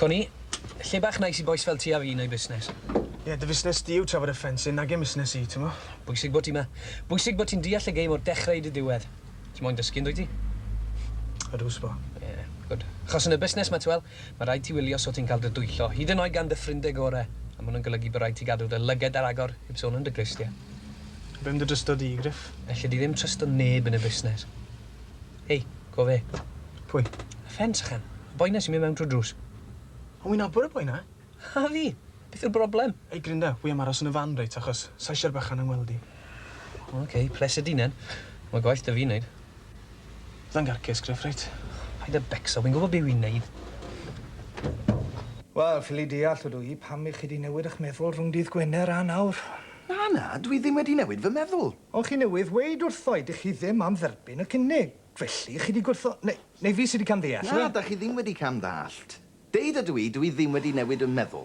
Connie, lle bach nais I boes fel ti a fi neu busnes? Ie, dy fusnes di yw trafod y ffensyn, nag yw busnes I, ti'n mo? Bwysig bod ti ma. Bwysig bod ti'n deall y geim o'r dechrau I dy diwedd. Ti'n moyn dysgu'n dwi ti? Ydw, sbo. Ie, good. Chos yn y busnes ma, ti'n wel, mae rhaid ti wylio so ti'n cael dy dwyllo. Hyd yn oed gan dy ffrindau gorau. A maen nhw'n golygu bod rhaid ti gadw dy lyged ar agor, heb sôn yn dy gristia. Bym dy drystod I, Griff? Felly di ddim trysto neb yn y busnes. Hei, go fe. Pwy? Y ffens ychan. Y boi na sy'n mynd mewn trwy drws. O, wy'n abod y boi na? A fi? Beth yw'r broblem? Ei, Grinda, wy am aros yn y fan reit, achos sa eisiau'r bychan yng ngweld I. Oce, pleser dinan. Mae gwaith dy fi wneud. Fydda'n garcus, Griff, reit? Paid y becso, fi'n gwybod be wi'n neud. Wel, ffili deall ydw I, pam I chi wedi newid eich meddwl rhwng dydd Gwener a nawr. Na, dwi ddim wedi newid fy meddwl. Ond chi newydd weid wrtho I, dych chi ddim am dderbyn y cynnig. Felly, chi wedi gwrtho... Neu fi sydd wedi cam ddeall. Na, da chi ddim wedi cam ddallt. Deud ydw I, dwi ddim wedi newid y meddwl.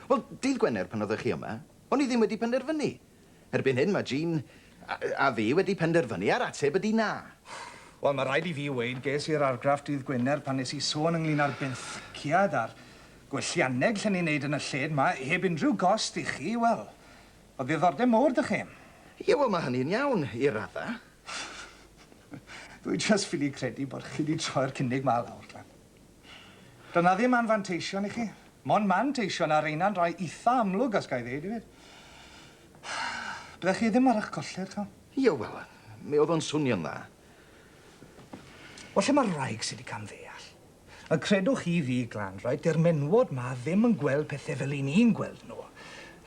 Wel, dydd Gwener pan oeddech chi yma, o'n I ddim wedi penderfynu. Erbyn hyn mae Jean a fi wedi penderfynu a'r ateb ydi na. Wel, mae rhaid I fi weid ges i'r argraff dydd Gwener pan nes I sôn ynglyn â'r benthyciad a'r gwellianneg lle ni'n neud yn y lled ma, heb unrhyw gost I chi, wel, o ddiddordeb mowr dych chi. Ie, wel, mae hynny'n iawn I radda. Dwi jyst ffili credu bod chi wedi troi'r cynnig ma lawr, glan. Dyna ddim anfanteision I chi. Mon manteision ar reina'n rhoi eitha amlwg os gael ddeud, I fyd. Byddech chi ddim ar eich colled, chael? Ie, wel, mi oedd o'n swnio'n dda. Wel, lle mae'r wraig sydd wedi cam ddeall? A credwch I fi, Glan, right, dy'r menwod ma ddim yn gweld pethau fel ni'n gweld nhw.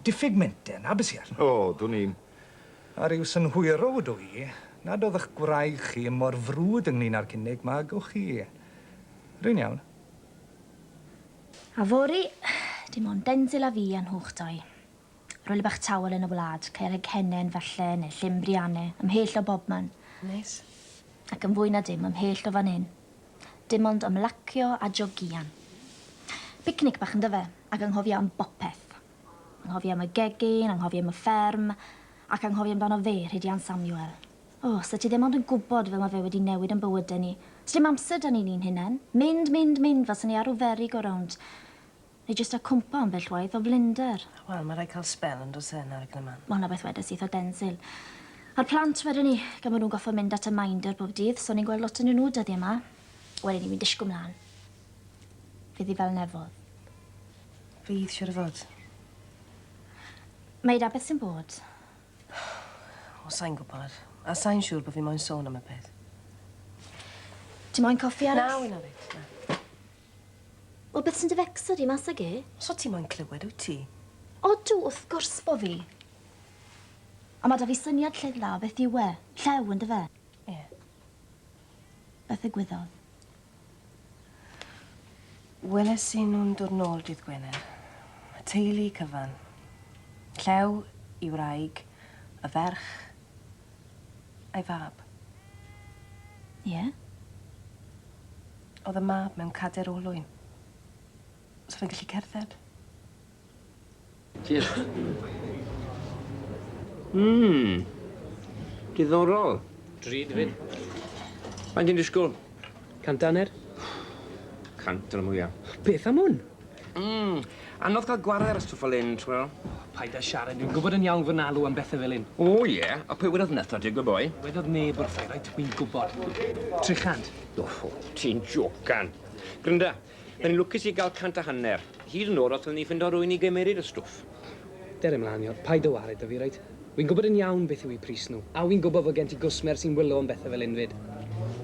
Diffyg menten, a bys i arno. O, dwi'n i'n. A ryw synhwyro ydw I, nad oedd eich gwraig chi mor frwd ynglyn â'r cynnig ma gwch chi. Rwy'n iawn. A fori, dim ond Denzil a fi a'n hwch doi. Rwy'n bach tawel yn y wlad, cerrig hennen falle, neu llym brianne, ymhell o bobman. Neis. Ac yn fwy na dim, ymhell o fan hyn. Dim ond ymlacio a jogian. Picnic bach yn dyfe, ac anghofio am bopeth. Anghofio am y gegin, anghofio am y fferm, ac anghofio amdano fe, Rhydian Samuel. O, sa ti ddim ond yn gwybod fel mae fe wedi newid yn bywydau ni. Sa dim amser da ni'n hunain. Mynd, fel sy'n ni arw ferig o rownd. Neu jyst a cwmpa am bellwaith o blinder. Wel, mae rai cael spel yn dos yn ar y gnyman. Mae hwnna beth wedes sydd o Denzil. A'r plant wedyn ni, gan maen nhw'n goffo mynd at y minder bob dydd, so ni'n gweld lot yn nhw dyddi yma. Wedyn ni, mi'n disgwyl mlaen. Fydd hi fel nefodd. Fydd siwr o fod. Mae da beth sy'n bod. O, sa'n gwybod. A sa'n siŵr bod fi moyn sôn am y peth. Ti moyn coffi arall? Na, wy'n arall, na. Wel, beth sy'n dy fecso di mas ag e? So ti moyn clywed wyt ti? O, dw, wrth gwrs bo fi. A mae da fi syniad lle dda, beth yw e? Llew yn dy fe? Ie. Beth y gwyddodd? Weles i nhw'n dod nôl dydd Gwener. Y teulu cyfan. Llew I wraig, y ferch, a'i fab. Ie? Oedd y mab mewn cader olwyn. So fe'n gallu cerdded. Cheers. Diddorol. Drud, fyd. Faint ti'n disgwyl? 100 hanner? 100 yn mwyaf. Beth am hwn? Anodd cael gwared ar y stwff fel un, ti'n gwybod? Paid â siarad, dwi'n gwybod yn iawn fy nalw am bethau fel un. O ie, a pwy wedodd netho ti, gwybod boi? Wedodd neb wrth ei, rhaid dwi'n gwybod. 300. O, ti'n jocan. Grinda, da ni'n lwcus I gael 100 a hanner. Hyd yn oed os ni ffindo rwy'n I gymeryd y stwff. Der ymlaen, Ior. Paid o wared o fi, rhaid. Wy'n gwybod yn iawn beth yw I pris nhw. A wy'n gwybod fod gen ti gwsmer sy'n wylo am bethau fel un fyd.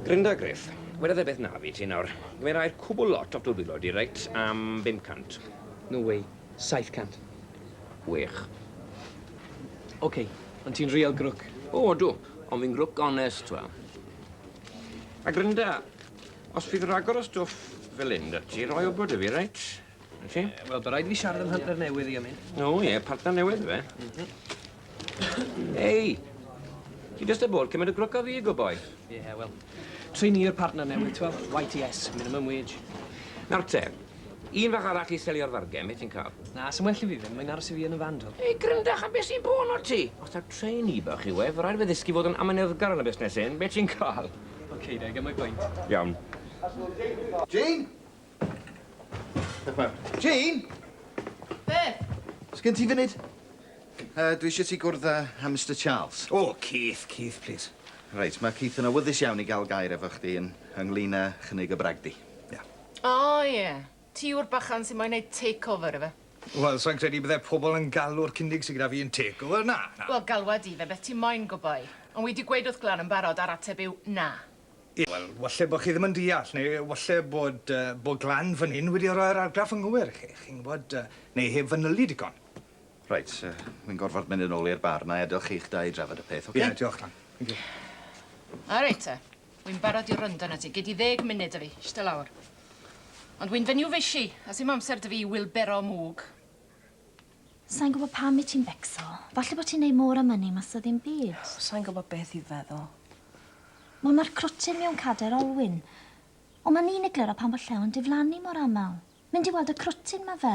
Grinda, Griff, wedodd e beth na fi ti nawr. Mae'n rhaid cwbl lot o dwbilo di, reit, am 500. No way. 700. Wych. Oce, ond ti'n real grwc. O, dw, ond fi'n grwc onest, wel. A Grinda, os fydd rhagor o stwff fel un, da ti roi o bod y fi, reit? Ti? Wel, bod rhaid fi siarad am hanner newydd I am hyn. O ie, partner newydd fe. Ei, ti jyst y bod cymryd y grwc o fi, go boi. Ie, wel. Treinir partner newydd, twel. YTS, minimum wage. Nawr te, un fach arall I selio'r fargen, beth ti'n cael? Na, sy'n well I fi ddim, mae'n aros I fi yn y fandol. Ei, Gryndach, a beth sy'n bod o ti? Os ta'r treini bach I we, fe rhaid fe ddysgu fod yn amyneddgar yn y busnes un, beth ti'n cael? Oce, deg, am y gwynt. Iawn. Jane? Jean! Beth? Sgen ti funud? Dwi eisiau ti gwrdd â Mr Charles. O, Keith, please. Reit, mae Keith yn awyddus iawn i gael gair efo chdi ynglyn â chynnig y bragdi. O, ie. Ti yw'r bachan sy'n moyn neud take-over efo. Wel, so'n credu byddai pobl yn galw'r cynnig sydd gyda fi yn take-over. Na. Wel, galwad i fe, beth ti'n moyn gwboi. Ond wedi gweud wrth Glan yn barod ar ateb yw na. Wel, walle bod chi ddim yn deall, neu walle bod Glan fan hyn wedi rhoi'r argraff yn gywir i chi. Chi'n gwybod, neu heb fanylu digon. Reit, wy'n gorfod mynd yn ôl i'r bar na edrych chi'ch da i drafod y peth, oce? Ie, diolch, Glan. Thank you. A reit te, wy'n barod i rynd yna ti, gyd i 10 munud y fi, iste lawr. Ond wy'n fenyw fysi, a sy'n amser dy fi wilbero mwg. Sa'n gwybod pam i ti'n becso. Falle bod ti'n neud môr am ynny mas o ddim byd. Sa'n gwybod beth i feddwl. Wel, mae'r crwtyn mewn cader olwyn. Ond mae'n ni'n egluro pan bod llew yn diflannu mor aml. Mynd i weld y crwtyn ma fe.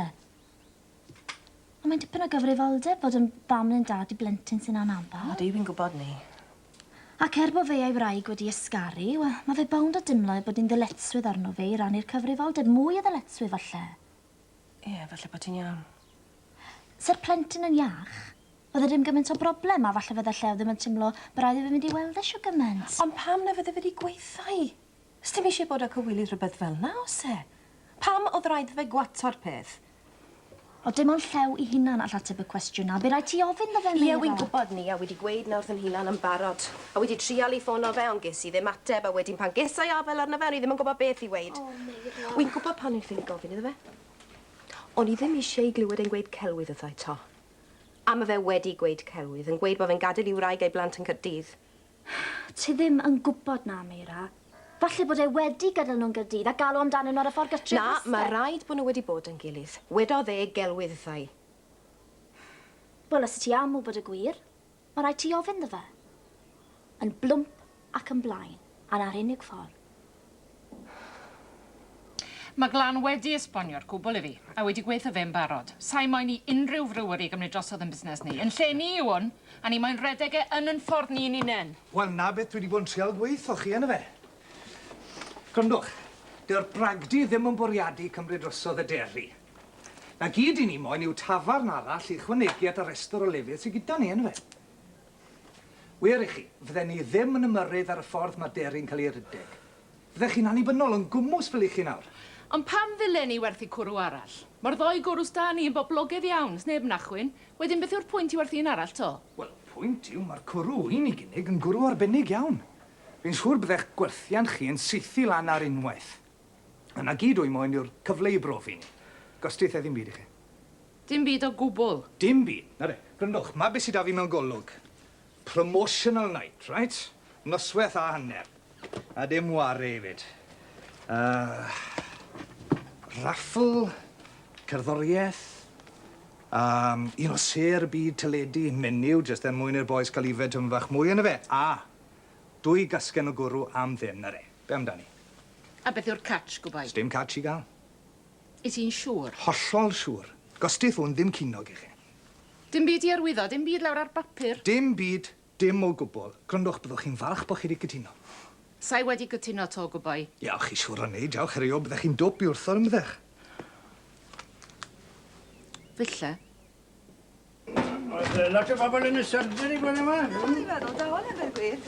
Ond mae'n dipyn o gyfrifoldeb bod yn fam yn dad i blentyn sy'n anabal. Ydy, fi'n gwybod ni. Ac bo fe a'i wraig wedi ysgaru, wel, mae fe bawnd o dimlo bod hi'n ddyletswydd arno fe i rannu'r cyfrifoldeb mwy o ddyletswydd falle. Ie, falle bod ti'n iawn. Se'r plentyn yn iach, oedd e ddim gymaint o broblem a falle fydde llew ddim yn timlo braidd i fe mynd i weld eisiau gymaint. Ond pam na fydde wedi gweithio? Ys ddim eisiau bod â cywilydd rhywbeth fel na, os e? Pam oedd rhaid fe gwato'r peth? O dim ond llew i hunan all ateb y cwestiwn na, bydd rhaid ti ofyn ddo fe Ie, Meira. wy'n gwybod ni, a wedi gweud na wrth yn hunan yn barod. A wedi trial i ffono fe, ond ges i ddim ateb, a wedyn pan ges i afel arno fe, o'n i ddim yn gwybod beth i weid. O, Meira. Wy'n gwybod pan i'n ffili gofyn iddo fe. O'n i ddim eisiau glywed e'n gweud celwydd wrthai to. A mae fe wedi gweud celwydd, yn gweud bod fe'n gadael i wraig ei blant yn Caerdydd. Ti ddim yn gwybod na, Meira. Falle bod e wedi gadael nhw'n Gaerdydd a galw amdano nhw ar y ffordd gytref. Na, mae rhaid bod nhw wedi bod yn gilydd. Wedodd e gelwydd wrthai. Wel, os ti am wybod y gwir, mae rhaid ti ofyn ddo fe. Yn blwmp ac yn blaen, a na'r unig ffordd. Mae Glan wedi esbonio'r cwbl i fi, a wedi gweithio fe'n barod. Sa'i moyn i unrhyw frwyr i gymryd drosodd yn busnes ni. Yn lle ni yw hwn, a ni moyn redeg e yn ein ffordd ni'n unen. Wel, na beth dwi wedi bod yn trial gweithio chi yna fe. Gwrndwch, dyw'r bragdi ddim yn bwriadu cymryd drosodd y deri. Na gyd i ni moyn yw tafarn arall i chwanegu at y restr o lefydd sydd gyda ni yna fe. Wir i chi, fydden ni ddim yn ymyrrydd ar y ffordd mae deri'n cael ei rydeg. Fyddech chi'n annibynnol yn gwmws fel i chi nawr. Ond pam ddylen ni werthu cwrw arall? Mae'r ddoi gwrws da ni yn boblogaidd iawn, sneb nachwyn. Wedyn beth yw'r pwynt i werthu un arall to? Wel, pwynt yw mae'r cwrw un i gynnig yn gwrw arbennig iawn. Fi'n siŵr byddech gwerthian chi yn sythu lan ar unwaith. Yna gyd o'i moyn yw'r cyfle i brofi ni. Gostiaeth e ddim byd i chi. Dim byd o gwbl. Dim byd. Na de, gwrndwch, ma beth sydd â fi mewn golwg. Promotional night, right? Noswaith a hanner. A dim ware hefyd. Raffl, cerddoriaeth, un o ser byd teledu, menyw, jyst er mwyn i'r boes cael ifed yn fach mwy yna fe. A, 2 gasgen o gwrw am ddim, na re. Be amdani? A beth yw'r catch, gwbai? Dim catch i gael. Is hi'n siŵr? Hollol siŵr. Gostiaeth hwn ddim cinog i chi. Dim byd i arwyddo, dim byd lawr ar bapur. Dim byd, dim o gwbl. Gwrndwch, byddwch chi'n falch bod chi wedi cytuno. Sa'i wedi gytuno to, gwbai. Iawch, chi siŵr o wneud, diolch erioed, byddech chi'n dwp i wrthor yn byddech. Fylle. Oedd lot o bobl yn y syrdyr i gwneud yma. Dwi'n meddwl, dawel efo'r gwir.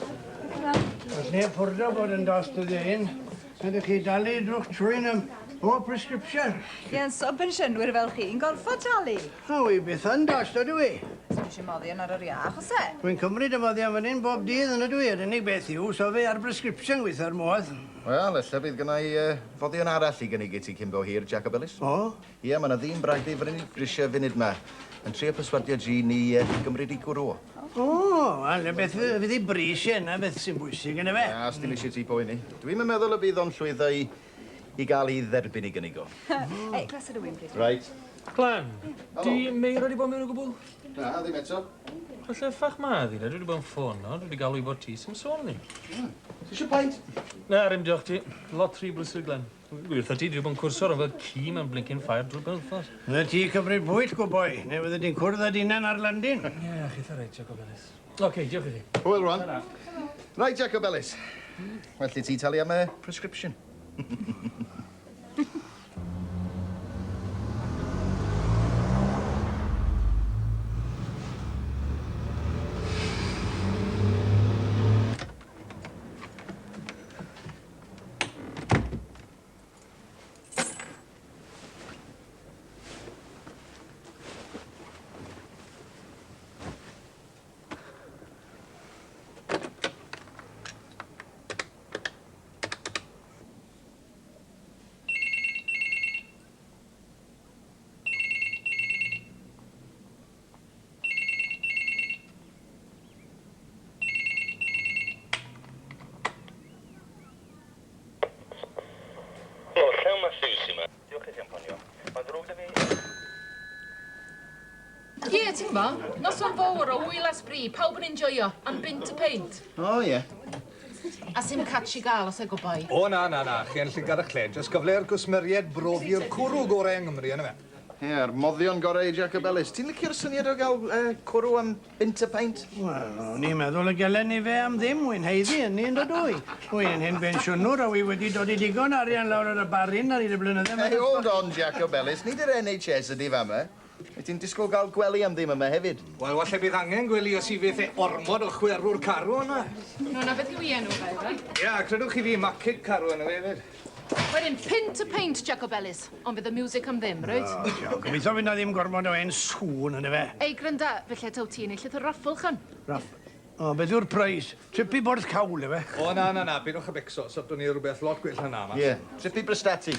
Os neb ffwrdd bod yn dost o ddyn, ydych chi dalu drwch trwy'n o prescription. Ia'n so pensiynwyr fel chi'n gorfod talu. O, wi beth yn dost o dwi. Swn eisiau moddion ar yr iach, os e? Dwi'n cymryd y moddi am fan hyn bob dydd yn y dwi. Yr unig beth yw, so fe ar prescription gweithio'r modd. Wel, ella bydd gynnau foddion arall i gynnig i ti cyn bo hir, Jacobellis. O? Ie, mae yna ddyn bragdi fan hyn i grisio funud ma. Yn trio perswadio Jean i gymryd i gwrw. O, wel, beth fydd i bris yna, beth sy'n bwysig yna fe. Na, os dim eisiau ti poeni. Dwi'n meddwl y bydd o'n llwyddo i gael i dderbyn i gynnig o. Ei, glas y rhywun, plîs. Right. Glan, di Meira wedi bod mewn o gwbl? Na, ddim eto. Falle ffach ma ddi, dwi wedi bod yn ffono, dwi wedi galw i bod ti sy'n sôn ni. Ti eisiau paint? Na, rym diolch ti. Lot rhy brysur, Glen. Gwirtha ti, dwi wedi bod yn cwrsor ond fel ci mewn blincyn ffair drwy'r bylthos. Na ti cymryd bwyd, gwboi. Neu fydde di'n cwrdd â dinan ar landin. Ie, chitha reit, Jacobellis. Oce, diolch i ti. Hwyl rwan. Right, Jacobellis. Well, ti talu am y prescription. ma, noson fawr o wyl a sbri, pawb yn enjoyo, am bint y peint. O, ie. A sim catch i gael os e gobai. O, na. Chi yn llygad eich led. Jyst gyfle'r gwsmeriad brofi'r cwrw gorau yng Nghymru, yna fe. Ie, a'r moddion gorau i Jacob Ellis. Ti'n licio'r syniad o gael cwrw am bint y peint? Wel, o'n i'n meddwl y gelen ni fe am ddim, wy'n heiddi yn ni'n dod wy. Wy'n hyn bensiwnwr, a wy wedi dod i digon arian lawr ar y barin ar un y blynydde. Hey, hold on, Jacob Ellis. Nid yr NHS ydi fa yma. Ti'n disgwyl gael gwely am ddim yma hefyd? Wel, walle bydd angen gwely os i fydd ormod o chwerw'r carw yna. No, na beth yw i enw fe, fe? Ia, credwch chi fi macig carw yna fe hefyd. Wedyn, pint y peint, Jacob Ellis. Ond bydd y music am ddim, rwyt? Gobeithio fydd na ddim gormod o en sŵn yna fe. Ei, gryndo, felly taw ti'n eich y raffl chan. O, beth yw'r preis? Tripi borth cawl, efe? O, na. Bydwch y becso, so dyn ni rhywbeth lot gwell na ma. Ie, tripi brystati.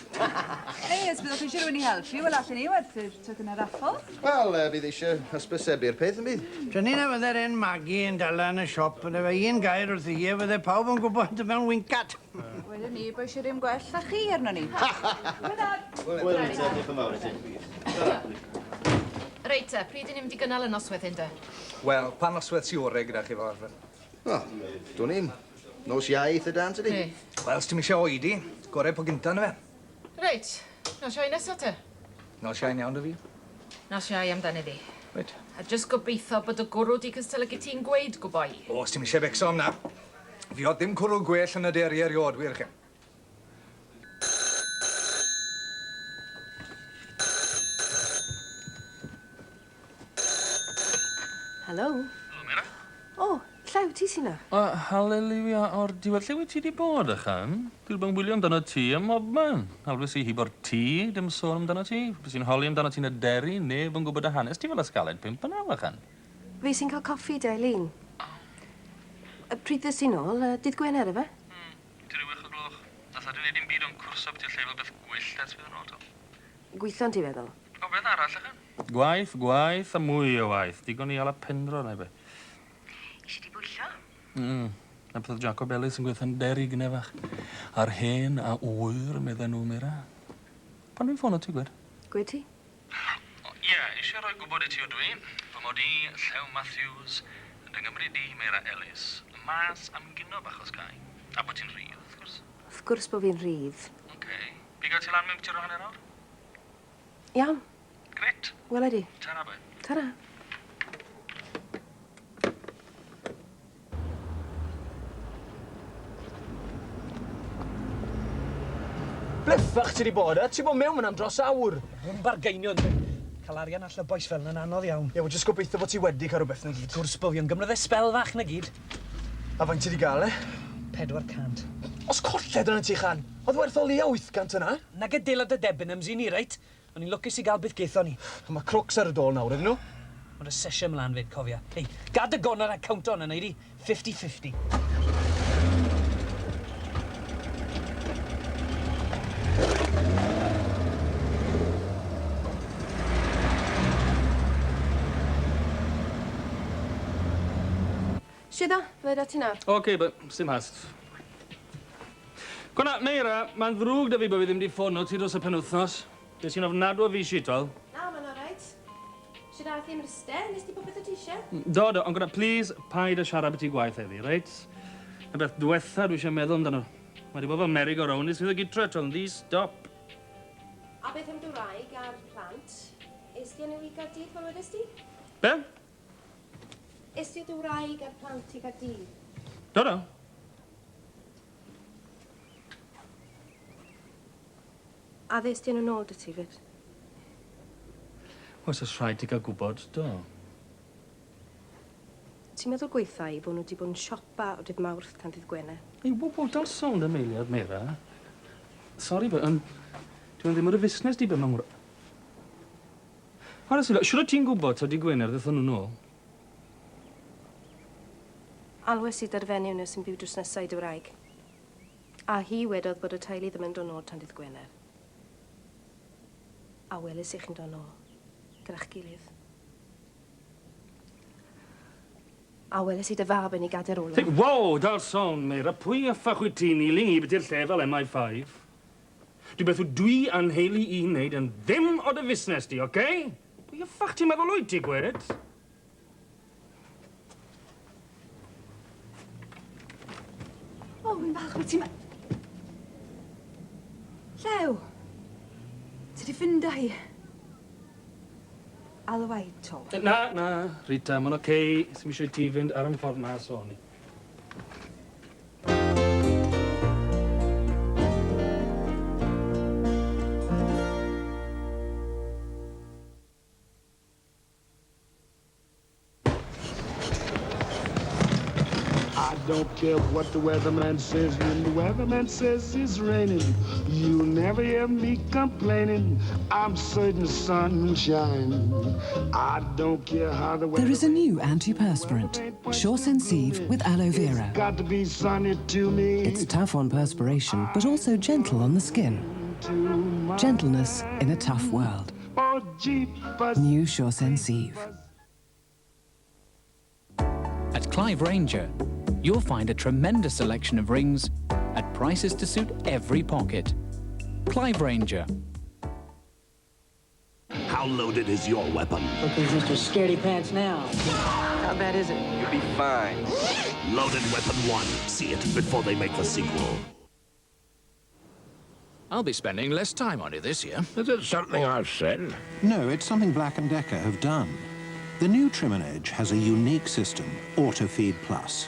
Ei, os byddwch chi eisiau rhywun i helpu, wel allan ni werthu'r toc yn y raffl. Wel, bydd eisiau hysbysebu'r peth yn bydd. Dyn ni'n fydde'r en magi yn dala yn y siop, yn efe un gair wrth i hi, fydde pawb yn gwybod dy mewn wincat. Wedyn ni, bo eisiau rhywun gwell na chi arno ni. Wel, diolch yn fawr i ti. Reit pryd i ni'n mynd i gynnal y noswaith hyn de? Wel, pan noswaith si orau gyda chi fawr? O, dwi'n ni'n. Nos iaith y dan, tydi? Wel, os ti'n eisiau oedi, gorau po gynta na fe. Reit, nos iau nesaf te? Nos iau'n iawn dy fi. Nos iau amdani di. Reit. A jyst gobeithio bod y gwrw di cystelygu ti'n gweud gwboi. O, os ti'n eisiau becso am na, fi oedd dim cwrw gwell yn y deri eriod, wir chi. Helo. Helo, Mira. O, Llew, ti sy'n na? Haleluia, o'r diwedd lle wyt ti wedi bod, ychan? Dwi'n bang wylio amdano ti ym mobman. Alwys i hibo'r ti, dim sôn amdano ti. Bys i'n holi amdano ti'n y deri, neb yn gwybod y hanes ti fel ysgaled 5 yn awr, ychan. Fi sy'n cael coffi, de, Eileen. Pryd ddys i'n ôl, dydd Gwener, efe? Ti'n rhywbeth o gloch. Nath ydyn ni ddim byd o'n cwrso beth i'r llefel beth gwyllt ers fydd yn ôl to. Gweithio'n ti feddwl? O, beth arall, ychan? Gwaith a mwy o waith. Digon i ala pendro, neu be. Isi di bwyllo? Na beth oedd Jacob Ellis yn gweithio'n deri gynefach. A'r hen a wyr, medden nhw, Mira. Pan dwi'n ffôn o ti, gwed? Gwed ti? Ie, eisiau rhoi gwybod i ti o dwi. Fy mod i, Llew Matthews, yn yngymryd i Mira Ellis. Mas am gyno bach os gai. A bod ti'n rhydd, wrth gwrs. Wrth gwrs bod fi'n rhydd. Oce. Bi gael ti lan mewn tiro hanner awr? Iawn. Gret. Wel ydi. Tara, boi. Tara. Bleffach ti di bod, e? Ti bod mewn am dros awr. Rwy'n bargeinion. Cael arian all y boes fel na'n anodd iawn. Ie, wel, jyst gobeithio bod ti wedi cael rhywbeth na gyd. Gwrs bo fi yn gymryd e spel fach na gyd. A faint ti di gael, e? 400. Os colled yna ti, Chan, oedd werth o leia 800 yna? Nag y dilad y Debenhams i ni, reit? O'n i'n lwcus i gael byth geithon ni. Mae crocs ar y dôl nawr, ydyn nhw? Ond y sesiwn mlaen fyd, cofia. Hei, gad y gon ar account o'n yna, i 50-50. Sydd o? Fe da ti nawr. Oce, sim hast. Gwna, Meira, mae'n ddrwg da fi bod fi ddim wedi ffono ti dros y penwthnos. Beth sy'n ofnadw o fi shitol. Na, mae'n alright. Sydd a ddim ryste, nes ti popeth o ti eisiau? Do, ond gwna, please, paid y siarad beth i gwaith heddi, reit? Y beth diwetha dwi eisiau meddwl amdano. Mae di bod fel merig o rown, nes fydd o gytra tron, di stop. A beth am dwraig a'r plant? Is ti yn y week ar dydd fel wedys ti? Be? Is ti dwraig a'r plant i gael dydd? Do. A ddys ti yn ôl dy ti fyd? Oes oes rhaid ti gael gwybod, do. Ti'n meddwl gweitha i bod nhw wedi bod yn siopa o dydd Mawrth tan dydd Gwener? Ei, dal sôn am eiliad, Meira. Sori, dwi'n ddim o'r y fusnes di be mewn... Honestly, siwr o ti'n gwybod ta di Gwener ddethon nhw nôl? Alwes i derfennu hwnnw sy'n byw drws nesau i dy wraig. A hi wedodd bod y teulu ddim yn dod nôl tan dydd Gwener. A welys i chi'n dod nôl, gyda'ch gilydd. A welys i dy fab yn ei gadair ola. Wow, dal sôn, Meira. Pwy a ffach wyt ti'n iling i beth i'r lle fel MI5? Dwi beth yw dwi anheili i wneud yn ddim o dy fusnes di, oce? Pwy a ffach ti'n meddwl wyt ti, gwed? Fi'n falch bod ti'n... Llew, ti di ffindio hi? Alwai to. Na, Rita, mae'n oce. Sym eisiau ti fynd ar ym ffordd mas o ni. I don't care what the weatherman says. When the weatherman says it's raining, you'll never hear me complaining. I'm certain the sun will shine. I don't care how the weather... There is a new antiperspirant, Sure Sensive with aloe vera. Got to be sunny to me. It's tough on perspiration, but also gentle on the skin. Gentleness in a tough world. New Sure Sensive. At Clive Ranger, you'll find a tremendous selection of rings at prices to suit every pocket. Clive Ranger. How loaded is your weapon? Look who's Mr. Scaredy Pants now. How bad is it? You'll be fine. Loaded weapon 1. See it before they make the sequel. I'll be spending less time on it this year. Is it something I've said? No, it's something Black & Decker have done. The new trim and edge has a unique system, Auto Feed Plus.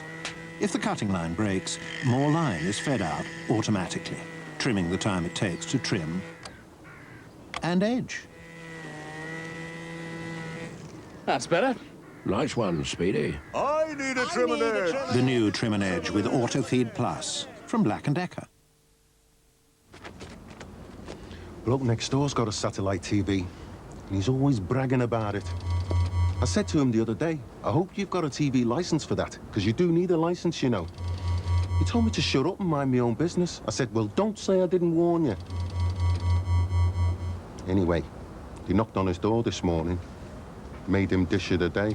If the cutting line breaks, more line is fed out automatically, trimming the time it takes to trim and edge. That's better. Nice one, Speedy. I need a trim and edge. The new trim and edge with Auto Feed Plus from Black & Decker. Bloke next door's got a satellite TV, and he's always bragging about it. I said to him the other day, I hope you've got a TV license for that, because you do need a license, you know. He told me to shut up and mind my own business. I said, well, don't say I didn't warn you. Anyway, he knocked on his door this morning, made him dish of the day.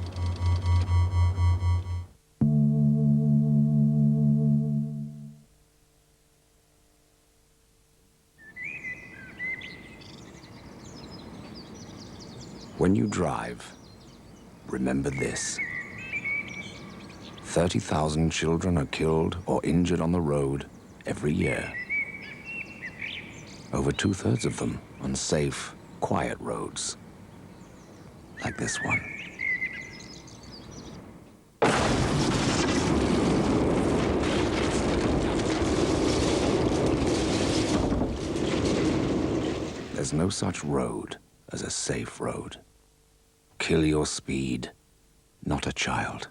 When you drive, remember this. 30,000 children are killed or injured on the road every year. Over 2/3 of them on safe, quiet roads, like this one. There's no such road as a safe road. Kill your speed, not a child.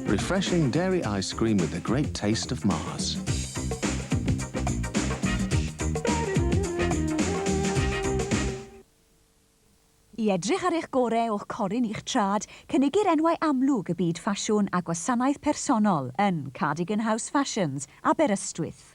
Refreshing dairy ice cream with the great taste of Mars. I edrych ar eich gorau o'ch coryn i'ch trad, cynigir enwau amlwg y byd ffasiwn a gwasanaeth personol yn Cardigan House Fashions, Aberystwyth.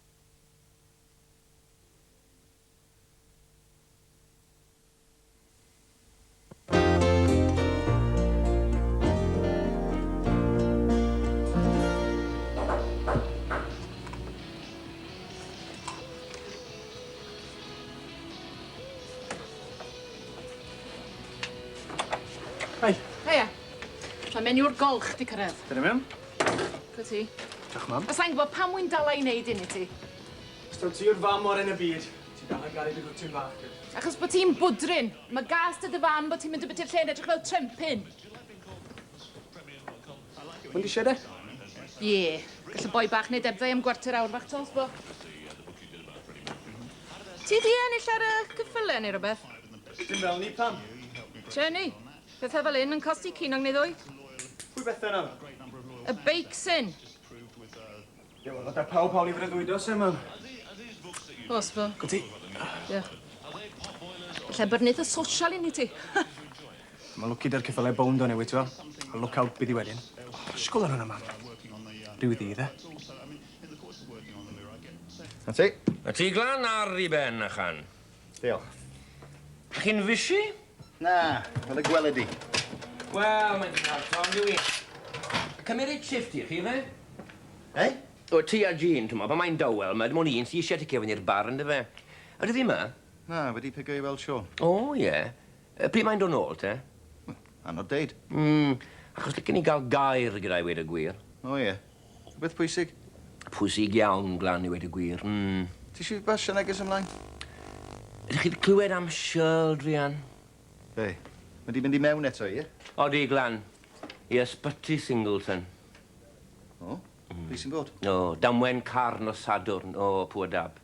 Hei. Heia. Mae menyw'r golch di cyrraedd. Dyna mewn. Gy ti? Diolch, mam. A sa'n gwybod pam wy'n dala i wneud un i ti? Os taw ti yw'r fam o'r yn y byd, ti'n dal yn gael ei gwtyn bach. Achos bod ti'n bwdrin. Mae gas dy dy fam bod ti'n mynd i byty'r lle'n edrych fel trempyn. Wy'n di siede? Ie. Gall y boi bach neu debfau am gwarter awr fach tos bo. Ti di ennill ar y cyffyle neu rhywbeth? Dim fel ni, pam. Jenny, bethau fel un yn costi cinog neu ddwy? Pwy bethau nawr? Y beicsin. Ie, wel, oedd pawb hawl i freuddwydo, se, mam. Os bo. Gwti. Ie. Lle byrnydd y social un i ti. Mae lwci da'r cyffyle bownd o newid, ti fel. A look out byddi wedyn. Sgwl ar hwnna, mam. Rhyw ddydd, e? A ti? A ti glan ar i ben, achan? Diolch. Chi'n fysi? Na, fel y gweled i. Wel, mae'n hawdd, Tom, dwi. Cymryd shift i chi, fe? Eh? O, ti a Jean, ti'n ma, pa mae'n dawel, mae dim ond un sy'n eisiau ti cefn i'r bar, ynddo fe? Ydy fi yma? Na, wedi pigo i weld Sean. O, ie. Pryd mae'n dod nôl, te? Anodd deud. Achos licen ni gael gair gyda'i weid y gwir. O, ie. Beth pwysig? Pwysig iawn, Glan, i weid y gwir. Ti eisiau basio neges ymlaen? Ydych chi wedi clywed am Shirl, Drian? Be? Mae di mynd i mewn eto, ie? Odi, Glan. I ysbyty Singleton. O? Pwy sy'n bod? O, damwen carn o Sadwrn o Pwydab.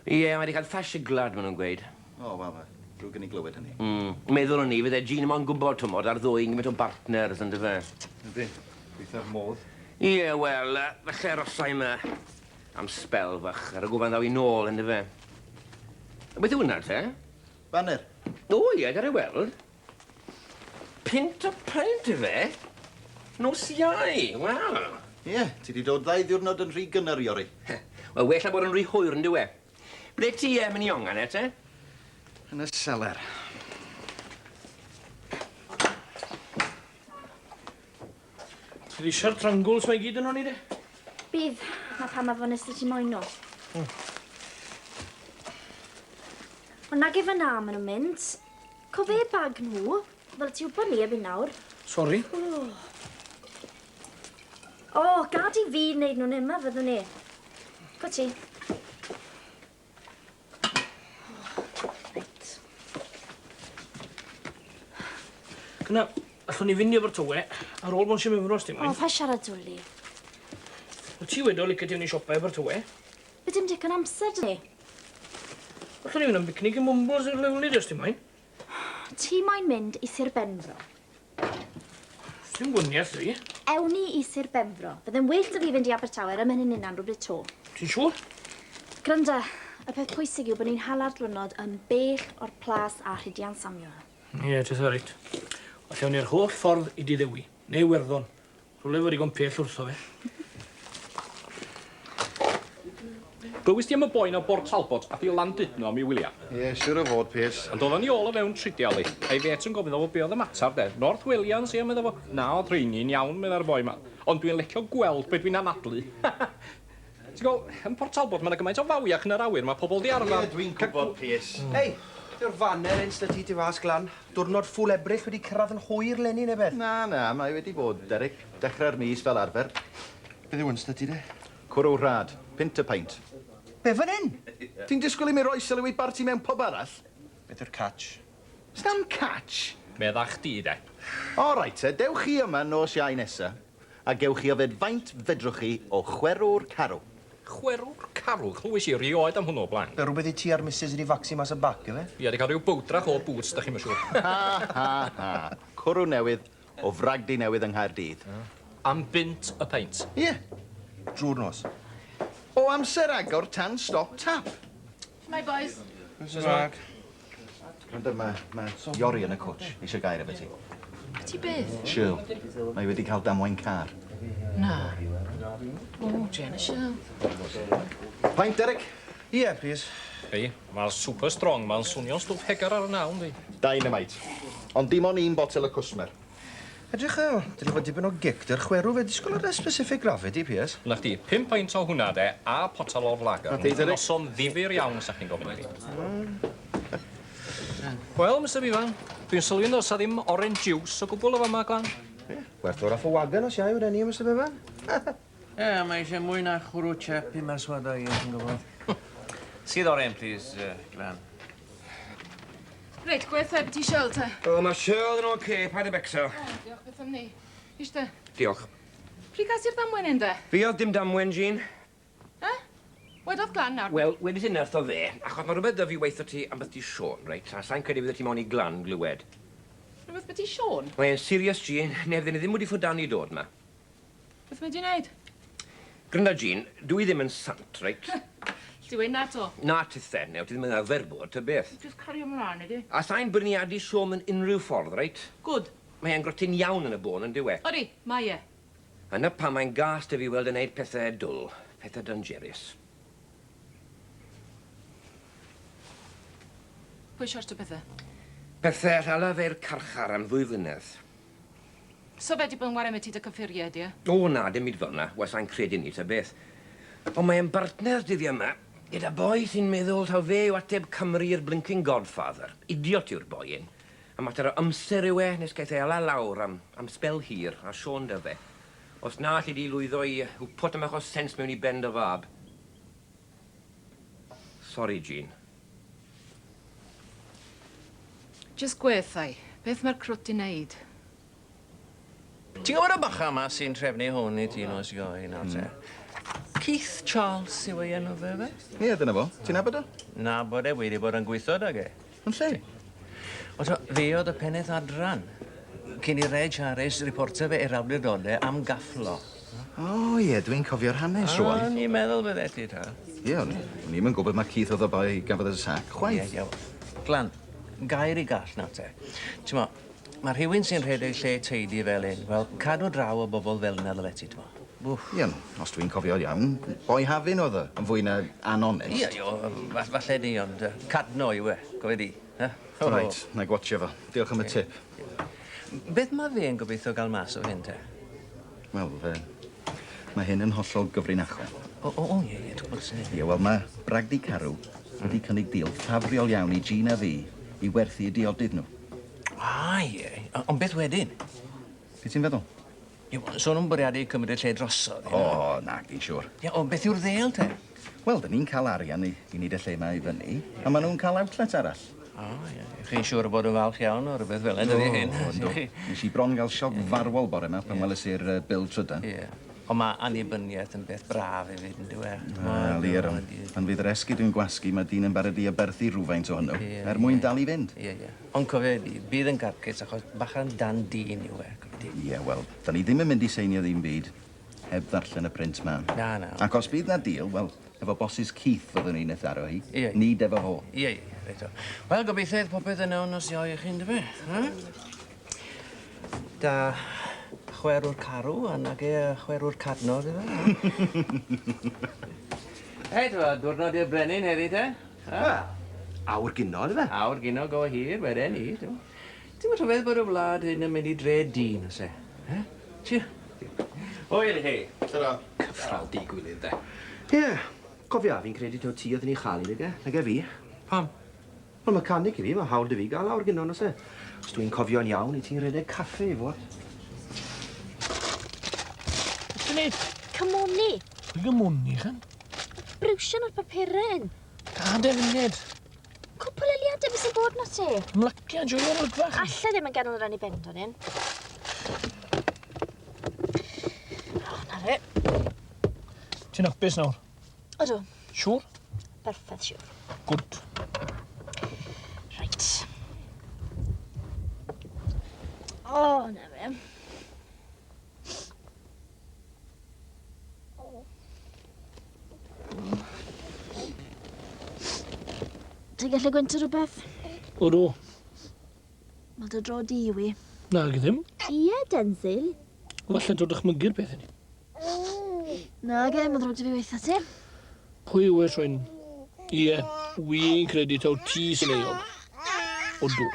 Ie, mae wedi cael ffasiau glad, maen nhw'n gweud. O, wel, drwy gen i glywed hynny. Meddwl o'n ni, fydde Jean yma'n gwybod twmod ar ddwy gymaint o bartners, yn dy fe? Ydy, gweithio'r modd. Ie, wel, falle arosai yma am spel fach ar y gwfan ddaw i nôl, yn dy fe. Beth yw hwnna, te? Banner. O, ie, dar e weld. Pint o pint, y fe? Nos iau, wel. Ie, ti di dod 2 ddiwrnod yn rhy gynnar i ori. Wel, well a bod yn rhy hwyr, yn dy we. Ble ti mynd i ongan, te? Yn y seler. Ti di siart trangwls mae gyd yn honni, de? Bydd, na pam a fo'n ystod ti moyn o. Ond nag efo na maen nhw'n mynd. Cofe bag nhw, fel ti wybod ni ebyn nawr. Sori. O, gad i fi wneud nhw'n yma fyddwn ni. Go ti. Gyna, allwn ni fynd i efo'r tywe, ar ôl bod sy'n mynd os dim O, pa siarad dwli. O ti wedo licio ti fynd i siopa efo'r tywe? Be dim digon amser, ni. Allwn ni fynd am bicnic i Mumbles i'r lewlid os dim moyn. Ti moyn mynd i Sir Benfro. Dim gwniaeth fi. Ewn ni i Sir Benfro. Byddai'n well da fi fynd i Abertawe am hynny'n unan rhywbryd to. Ti'n siŵr? Granda, y peth pwysig yw bod ni'n hala'r diwrnod yn bell o'r plas a rhydian samio. Ie, ti'n reit. Allawn ni'r holl ffordd i Diddewi, neu Werddon. Rhywle fod i gompell wrtho fe. Glywys ti am y boi na Bord Talbot a di Landudno am i wyliau? Ie, siwr o fod, Piers. Ond oedden ni ôl o fewn tridial i. A'i fet yn gofyn o fo be oedd y matar, de. North Williams, ie, meddwl fo. Na, oedd rheini'n iawn, meddwl boi ma. Ond dwi'n licio gweld beth dwi'n anadlu. Ti'n gweld, yn Port Talbot, mae'n gymaint o fawiach yn yr awyr, mae pobl di arfer. Ie, dwi'n gwybod, Piers. Hei, dyw'r fanner yn stydi ti fas Glan. Diwrnod ffwl ebryll wedi cyrraedd yn hwyr lenni neu beth? Na, mae wedi bod, Derek. Dechrau'r mis fel arfer. Beth yw yn stydi de? Cwrw rhad, pint y paint. Be fan hyn? Ti'n disgwyl i mi roi sylwyd bar ti mewn pub arall? Beth yw'r catch? Stam catch? Medda chdi, de. O, reit, dewch chi yma nos iau nesa, a gewch chi yfed faint fedrwch chi o chwerw'r carw. Chwerw'r carw, chlywys i rioed am hwnnw o blaen. Be rhywbeth i ti ar Mrs. wedi facsi mas y bac, efe? Ie, di cael rhyw bwdrach o boots, da chi'n siŵr. Ha. Cwrw newydd o fragdi newydd yng Nghaerdydd. Am bint y peint. Ie. Drwy'r nos. O amser agor tan stop tap. My boys. Mrs. Mag. Rwy'n mae Iori yn y cwtch, eisiau gair efo ti. Ti beth? Shirl, mae wedi cael damwain car. Na. O, Jenna Shirl. Paint, Derek? Ie, please. Ei, mae'n super strong, mae'n swnio'n stwff hegar ar y nawn, di. Dynamite. Ond dim ond un botel y cwsmer. Edrych dydi fod dipyn o gicder chwerw fe disgwyl ar y specific gravity, Piers. Na chdi, 5 peint o hwnna, de, a potel o'r lager. A ti, Derek? Noson ddifur iawn, sa'ch chi'n gofyn i fi. Wel, Mr. Ifan, dwi'n sylwi'n dos a ddim orange juice o gwbl o fama, Glan. Werth o'r afo wagon os iau wrth enni, Mr. Bevan. Mae eisiau mwy na chwrw chep i maswada i yn gwybod. Sydd oren, please, Glan. Reit, gwerth heb ti Shirl, te. O, mae Shirl yn oce, paid y becso. Diolch, beth am ni. Iste. Diolch. Pryd gas i'r damwen un, de? Fi oedd dim damwen, Jean. Wedodd Glan nawr. Wel, wedi ti'n nerth o fe, achos mae rhywbeth dy fi weithio ti am beth ti Sean, reit? A sa'n credu fydde ti mewn i Glan glywed. Rhywbeth beth i Sean? Mae'n serious, Jean, neu fydden ni ddim wedi ffwdan i dod yma. Beth mae di wneud? Gryna, Jean, dwi ddim yn sant, reit? Ti weid na to? Na tithen, neu ti ddim yn arfer bod, ty beth. Just cario ymlaen, ydi? A sa'n bryniadu Sean yn unrhyw ffordd, reit? Good. Mae'n grotyn iawn yn y bôn, yn dywe. Odi, mae e. Yna pa mae'n gas dy fi weld yn neud pethau dwl, pethau dangerous. Pwy siart o bethau? Pethau rhala fe'r carchar am 2 flynedd. So fe di bod yn wario me ti dy cyffuriau, di e? O na, dim byd fel na, was sa'n credu ni, ta beth. Ond mae'n bartner dyddi yma, Gyda boi sy'n meddwl taw fe yw ateb Cymru i'r blinking godfather. Idiot yw'r boi un. A mater o amser yw e, nes gaeth e ala lawr am spel hir a Siôn dy fe. Os na allu di lwyddo i put am achos sens mewn I ben dy fab. Sorry, Jean. Just gweithau. Beth mae'r crwt I wneud? Ti'n gwybod y bacha yma sy'n trefnu hwn I ti nos ioi nawr te? Keith Charles yw ei enw fe fe? Ie, dyna fo. Ti'n nabod o? Na bod e wedi bod yn gweithio dag e. Yn lle? O to, fe oedd y peneth adran. Cyn I Reg Harris reporta fe i'r awdurdodau am gafflo. O ie, dwi'n cofio'r hanes rwan. O, ni'n meddwl bydde ti ta. Ie, o'n i'n gwybod mae Keith oedd o boi gafodd y sac. Chwaith. Ie, Glan, gair I gall nawr te. T'mo, mae rhywun sy'n rhedeg lle teidi fel un, wel, cadw draw o bobl fel yna ddyle ti, t'mo. Ie, os dwi'n cofio iawn, boi hafin oedd o, yn fwy na anonest. Ie, falle di, ond cadno yw e, gofio di. Reit, na gwatio fo. Diolch am y tip. Beth mae fe'n gobeithio gael mas o hyn te? Wel, mae hyn yn hollol gyfrinachol. Ie, dwi'n gwybod sy'n Ie, wel, mae Bragdi Carw wedi cynnig deal ffafriol iawn I Jean a fi I werthu I diodydd nhw. Ie, ond beth wedyn? Be ti'n feddwl? Ie, sôn nhw'n bwriadu cymryd y lle drosodd. O, na, di'n siŵr. Ie, ond beth yw'r ddeal te? Wel, dyn ni'n cael arian I wneud y lle yma I fyny, a maen nhw'n cael outlet arall. Ie. Chi'n siŵr o bod yn falch iawn o rhywbeth fel yna, dydi hyn? Nes I bron gael sioc farwol bore yma pan weles i'r bil trydan. Ie. Ond mae annibyniaeth yn beth braf hefyd, yn dwi e? Wel, ie, pan fydd yr esgyd yn gwasgu, mae dyn yn barod I aberthu rhywfaint o hwnnw, mwyn dal I fynd. Ie. Ond cofio di, bydd yn garcus achos bachan dan dyn yw e. Ie, wel, da ni ddim yn mynd I seinio ddim byd, heb ddarllen y print man. Na. Ac os bydd na deal, wel, efo bosses Keith oedden ni'n etharo hi, Ie. nid efo ho. Ie, reit o. Wel, gobeithio popeth yn iawn os ioi chi'n dy fe. Da chwerwr carw, a nag e chwerwr cadno, dy fe. Hei, diwrnod i'r brenin heddi te? Awr gino, dy fe? Awr gino, go hir, wedyn ni. Ti'n gwybod rhyfedd bod y wlad hyn yn mynd I dre dyn, os e? Tia? Hwyl hei. Tara. Cyffral di gwylydd, de. Ie, cofia, fi'n credu taw ti oedd yn ei chael I nag e fi. Pam? Wel, mecanic I fi, mae hawl dy fi gael awr gino, nos e. Os dwi'n cofio'n iawn, I ti'n redeg caffe I fod. Beth ti'n neud? Cymwni. Dwi'n gymwni, chan? Brwsion o'r papurau. Gad e funed. Cwpl eliadau beth sy'n bod na ti? Ymlacio, joio'r olygfach. Alla ddim yn ganol yr anni bendon hyn. O, na fe. Ti'n hapus nawr? Ydw. Siŵr? Perffaith siŵr. Gwrt. Reit. O, na fe. Ti'n gallu gwyntio rhywbeth? Odw. Mae dy dro di yw I. Na, ag ddim. Ie, Denzil. Falle dod dychmygu'r beth i ni. Na, ge, mae'n ddrwg dy fi weitha ti. Pwy yw e troi'n... Ie, wi'n credu taw ti sy'n eog. Odw.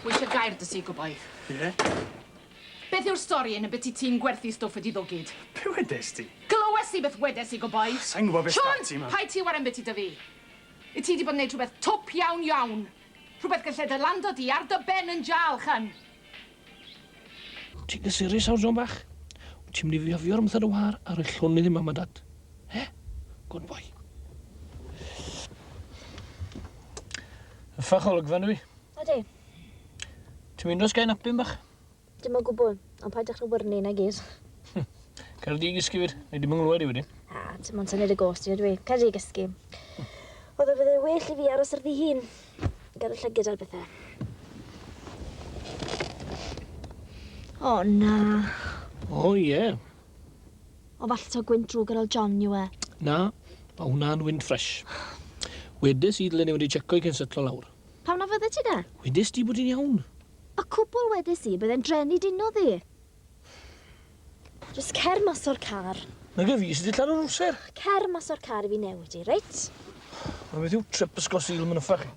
Wisio gair dy si, gwboi. Ie? Beth yw'r stori yn y beth I ti'n gwerthu stwff ydi ddogyd? Be wedes ti? Glywes I beth wedes I, gwboi. Sa'n gwybod beth Siôn, ti, man. paid ti waren beth I dy fi. I ti di bod yn neud rhywbeth top iawn. Rhywbeth gallai dy lando di ar dy ben yn jal, chan. Ti'n gysurus awr John bach? Ti'n mynd I fiofio'r ymthad o war ar y llwn I ddim am dad? Good boy. Ffach olygfa nhw I. Ydy. Ti'n mynd os gael napyn bach? Dim o gwbl, ond paid dechrau wyrnu na gyd. Cael di gysgu fyd, neu dim yn glywed I wedyn. Dim ond sy'n neud y gost I ydw I. Cael di gysgu. Oedd o fydde well I fi aros ar ddi hun. Gadael llygyd ar bethau. O, na. O, ie. O, falle to gwynt drwg ar ôl John yw e. Na, mae hwnna'n wind fresh. Wedes I dylen ni wedi checo I cyn setlo lawr. Pam na fydde ti da? Wedes di bod hi'n iawn. Y cwbl wedes I byddai'n drenu dino ddi. Just cer mas o'r car. Na ge fi sydd wedi lladd o'r wser. Cer mas o'r car I fi newid I, reit? A beth yw trip ysgol Sil yn yffach chi?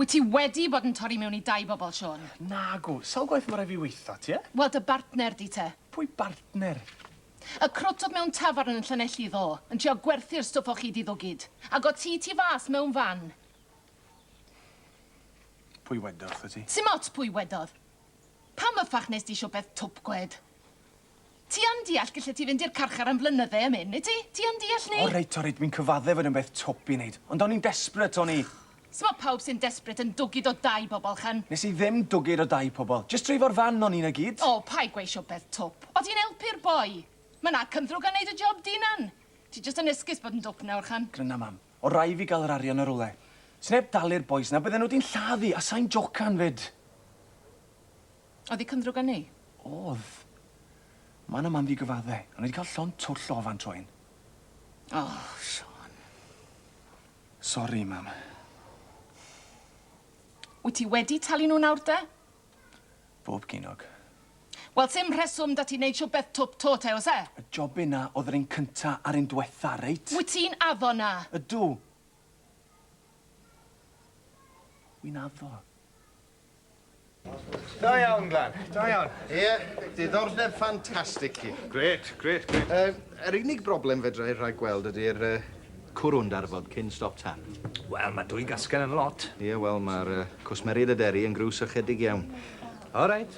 Wyt ti wedi bod yn torri mewn I 2 bobl, Sean? Nagw, sawl gwaith mae rai fi weitha, ti, e? Wel, dy bartner di te. Pwy bartner? Y crwtodd mewn tafarn yn Llanelli ddo, yn trio gwerthu'r stwff o chi diddwgyd. Ac o ti fas mewn fan. Pwy wedodd, ti? Sim ots pwy wedodd. Pam y ffach nes di siwbeth twp gwed? Ti yn deall gallai ti fynd i'r carchar am flynydde am hyn, ti? Ti yn deall ni? O reit, dwi'n cyfadde fod yn beth twp I wneud. Ond o'n i'n desperate, o'n I. Sma pawb sy'n desbryd yn dwgyd o 2 bobl, chan. Nes I ddim dwgyd o 2 pobl. Just dreifo'r fan o'n i'n y gyd. O, pai gweisio beth twp. O, ti'n helpu'r boi. Mae na cymddrwg a neud y job dinan. Ti just yn esgus bod yn dwp nawr, chan. Gryna, mam. O rai fi gael yr arian ar ôl. Sneb dalu'r boes na, bydden nhw di'n lladdu, a sa'n jocan fyd. Oedd I cymddrwg a ni? Oedd. Ma na mam fi gyfadde, ond wedi cael llon twll o fan troen. Oh, Sean. Sori, mam. Wyt ti wedi talu nhw nawr, de? Bob ginog. Wel, sim rheswm da ti'n neud siwbeth twp to, te, os e? Y job yna oedd yr un cynta a'r un diwetha, reit? Wyt ti'n addo na? Ydw. Wy'n addo. Da iawn, Glan. Da iawn. Ie, diddordeb ffantastig chi. Gret. Yr unig broblem fedra I rhaid gweld ydy'r cwrwn darfod cyn stop tan. Wel, mae 2 gasgen yn lot. Ie, wel, mae'r cwsmeriad y deri yn grws ychydig iawn. O reit.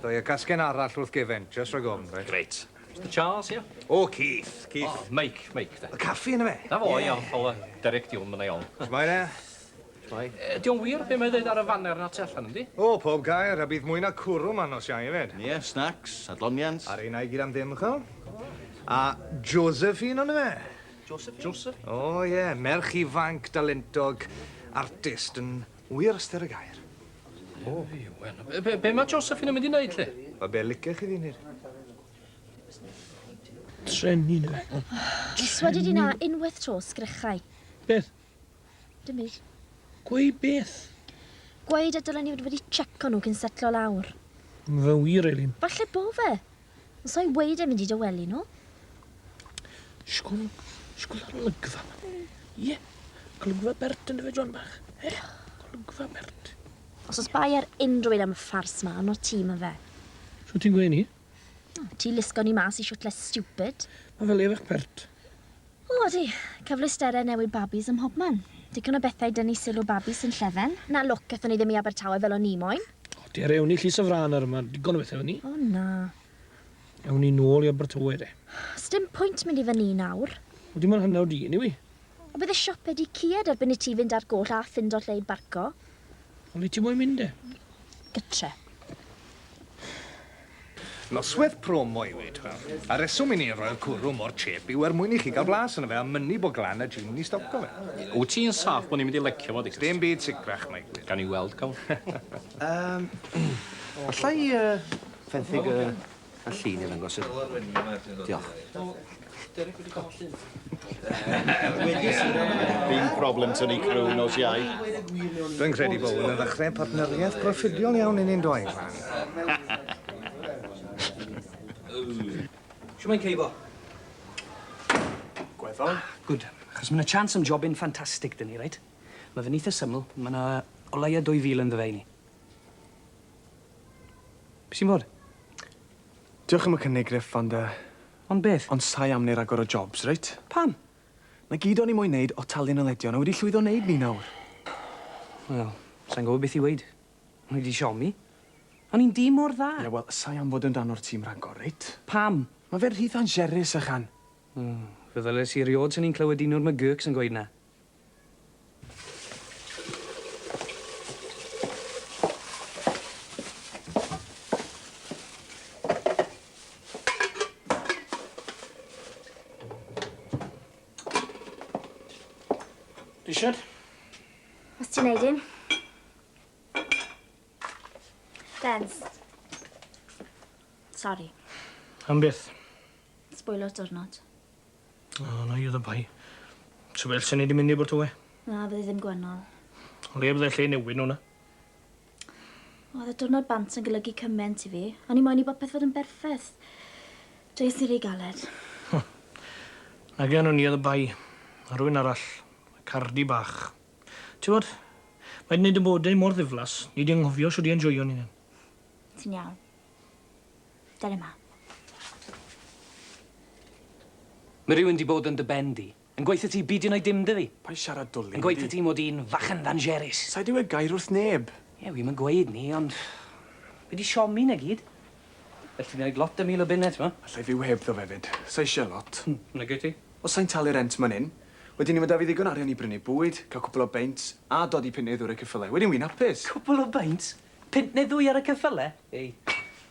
Doi y gasgen arall wrth gefen, just rhag ofn, reit? Greit. Mr Charles, ie? O, Keith. O, Mike, de. Y caffi yna fe? Na fo, iawn, Paul, Derek Diwn, mae'n iawn. Smai ne? Diolch wir, be mae'n dweud ar y fanner na tu allan, yndi? O, pob gair, a bydd mwy na cwrw man os iau fed. Ie, snacks, adloniant. Ar un ai gyd am ddim chael. A Josephine o'n fe? Joseph? O, ie, merch ifanc, dalentog, artist yn wir ystyr y gair. O, be mae Josephine yn mynd I wneud, lle? A be licech chi ddyn Treni na fe. Jys wedi di na unwaith tro sgrychau. Beth? Dim byd. Gwe beth? Gweud y dylen ni wedi checo nhw cyn setlo lawr. Mae fe wir, Elin. Falle bo fe. Os o'i weid e mynd I dywelu nhw. Sgol ar lygfa. Ie, golygfa Bert yn y fe, John bach. Golygfa Bert. Os oes bai ar unrhyw un am y ffars ma, ond o'r tîm y fe. Sio ti'n gweud ni? Ti lusgo ni mas I siwtle stupid. Mae fel efech Bert. O, di. Cyflesterau newid babis ym mhobman. Dicon o bethau dynnu sylw babis yn llefen. Na lwc, ethon ni ddim I Abertawe fel o'n I moyn. Di ar ewn ni llys y fran ar yma, digon o bethau fan ni. O, na. Ewn ni nôl I Abertawe, de. Sdim pwynt mynd I fyny nawr. O, dim ond hynna o di, ni wi. O bydde sioped I cied erbyn I ti fynd ar goll a ffindo lleid barco. O, le ti moyn mynd, de? Gytre. Noswaith promo I wed. A reswm I ni roi'r cwrw mor chep yw mwyn I chi gael blas yna fe a mynnu bo glan a Jim ni stopgo fe. Wyt ti'n saff bod ni'n mynd I lecio fo, Dick? Dim byd sicrach, mae gwyd. Gan I weld, cael. Allai fenthyg y llun i'n ddangos y... Diolch. Dim problem tynnu crw nos iau. Dwi'n credu bod yn ddechrau partneriaeth proffidiol iawn i'n un doi, Glan. Siw mae'n ceibo? Gweddol. Good. Achos mae'n chance am job yn ffantastig dyn ni, reit? Mae fe'n eitha syml. Mae yna o leia 2,000 yn ddefe I ni. Be sy'n bod? Diolch am y cynnig, Griff, ond... Ond beth? Ond sai am neu ragor o jobs, reit? Pam? Na gyd o'n I moyn neud o talu'n yledion, a wedi llwyddo neud ni nawr. Wel, sa'n gwybod beth I weid. O'n I wedi siomi. O'n i'n dim mor dda. Ie, wel, sai am fod yn dan o'r tîm ragor, reit? Pam? Mae fe'n rhydd angerus, ychan. Fe ddyles I eriod sy'n ni'n clywed un o'r McGurks yn gweud na. Richard? Os ti'n neud un? Benz. Sorry. Am beth? Sbwylo'r diwrnod. O, na I oedd y bai. So fel sy'n ni wedi mynd I Abertawe? Na, fyddi ddim gwennol. O le byddai lle newid nhw'na? Oedd y diwrnod bant yn golygu cyment I fi. O'n I moyn I bopeth fod yn berffaith. Dweud ni rei galed. Nag o'n i oedd y bai. A rhywun arall. Cardi bach. Ti'n bod? Mae'n neud y bodau mor ddiflas, ni di anghofio sio di enjoyo ni. Ti'n iawn. Dere ma. Mae rhywun di bod yn dy bendi. Yn gweithio ti byd yn o'i dim dy fi. Pai siarad dwlu. Yn gweithio ti mod i'n fachan ddangerus. Sa'i di wedi gair wrth neb. Ie, wi'n mynd gweud ni, ond... Fe di siomi na gyd. Fel ti'n gwneud lot o mil o bunnet, ma? Allai fyw heb ddo fefyd. Sa eisiau lot. Na gyd ti? Os sa'n talu rent man hyn, wedyn ni mynd â fi ddigon arian i brynu bwyd, cael cwpl o beints, a dod i punydd o'r y cyffylau. Wedyn wi'n hapus. Cwpl o beints? Pint neu ddwy ar y cyffylau? Ei,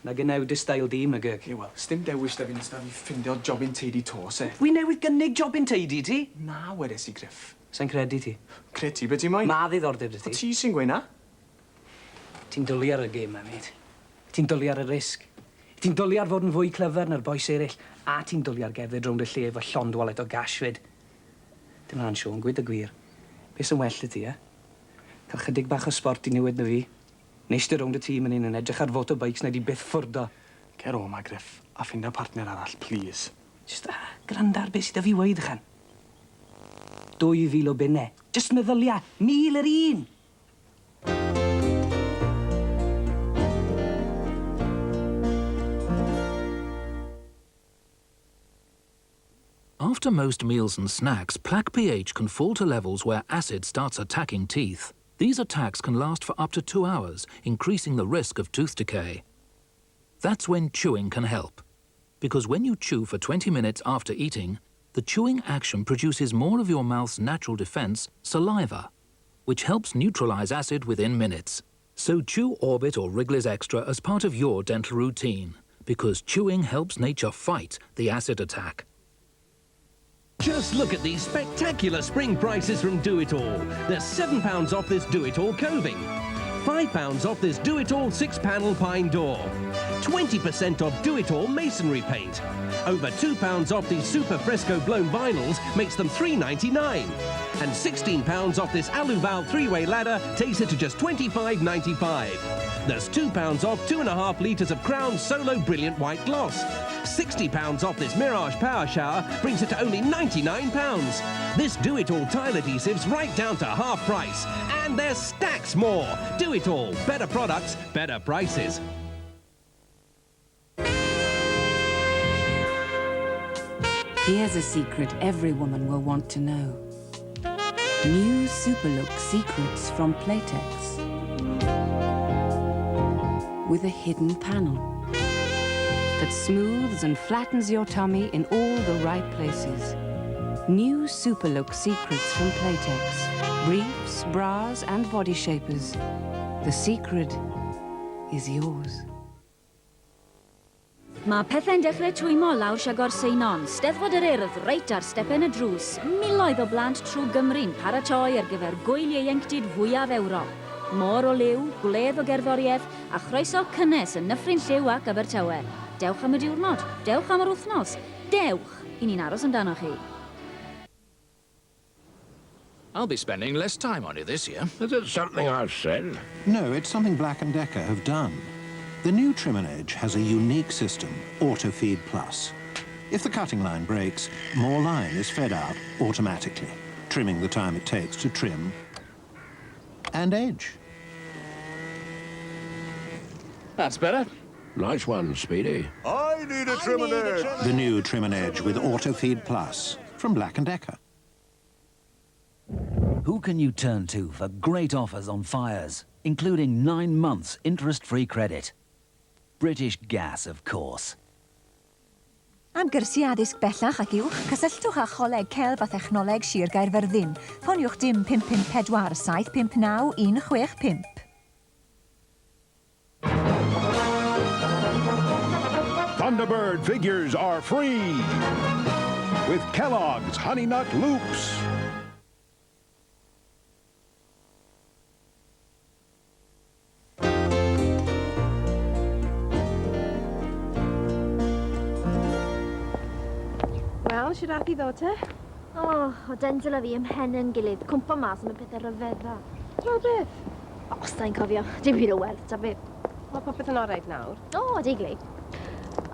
na gynnewd y stael dim na gyg. Ie, wel, sdim dewis da fi'n ystaf i ffindio jobyn teidi tos, e. Wi newydd gynnig jobyn teidi ti? Na, wedes i Griff. Sa'n credu ti? Credi, be ti moyn? Ma ddiddordeb dy ti. O ti sy'n gweud na? Ti'n dwlu ar y gêm, mate. Ti'n dwlu ar y risg. Ti'n dwlu ar fod yn fwy clyfar na'r boes eraill, a ti'n dwlu ar gefyd rownd y lle efo llond walet o gashfyd. Dim rhan, Siôn, gweud y gwir. Be sy'n well y ti, e? Cael chydig bach o sport i niwed na fi. Neisio rownd y tîm yn un yn edrych ar fot o beics na di byth ffwrdd o. Cer o ma, Griff, a ffindio partner arall, please. Just grandar beth sydd â fi weid ychan. 2,000 o bunne. Just meddylia, 1,000 yr un. After most meals and snacks, plaque pH can fall to levels where acid starts attacking teeth. These attacks can last for up to 2 hours, increasing the risk of tooth decay. That's when chewing can help. Because when you chew for 20 minutes after eating, the chewing action produces more of your mouth's natural defense, saliva, which helps neutralize acid within minutes. So chew Orbit or Wrigley's Extra as part of your dental routine, because chewing helps nature fight the acid attack. Just look at these spectacular spring prices from Do It All. There's £7 off this Do It All coving, £5 off this Do It All 6-panel pine door, 20% off Do It All masonry paint, over £2 off these super fresco blown vinyls makes them £3.99, and £16 off this Aluval 3-way ladder takes it to just £25.95. There's £2 off 2.5 litres of Crown Solo Brilliant White Gloss. £60 off this Mirage Power Shower brings it to only £99. This Do It All tile adhesives right down to half price. And there's stacks more. Do It All. Better products, better prices. Here's a secret every woman will want to know. New Superlook Secrets from Playtex. With a hidden panel that smooths and flattens your tummy in all the right places. New Superlook Secrets from Playtex. Briefs, bras and body shapers. The secret is yours. Mae pethau'n dechrau twymo lawr Siagor Seinon, Steddfod yr Urdd reit ar stepen y drws. Miloedd o blant trwy Gymru'n paratoi ar gyfer gwyl ieuenctid fwyaf Ewrop. Môr o liw, gwledd o gerddoriaeth, a chroeso cynnes yn Nyffryn Lliw ac Abertawe. Dewch am y diwrnod, dewch am yr wythnos, dewch i ni'n aros amdano chi. I'll be spending less time on it this year. Is it something I've said? No, it's something Black & Decker have done. The new trim and edge has a unique system, Auto Feed Plus. If the cutting line breaks, more line is fed out automatically, trimming the time it takes to trim and edge. That's better. Nice one, Speedy. I need a trim and edge. The new trim and edge with Auto Feed Plus from Black & Decker. Who can you turn to for great offers on fires, including 9 months interest-free credit? British Gas, of course. Am gyrsi addysg bellach ac uwch, cysylltwch â Choleg Celf a Thechnoleg Sir Gaerfyrddin. Ffoniwch dim 554 759 165. Thunderbird figures are free with Kellogg's Honey Nut Loops. Wel, siwr ap i ddod te? O dental a fi ymhen yn gilydd. Cwmpa mas am y pethau rhyfedda. O, beth? Os da'n cofio, dim byd o werth, ta beth. Mae popeth yn orau nawr. O, digli.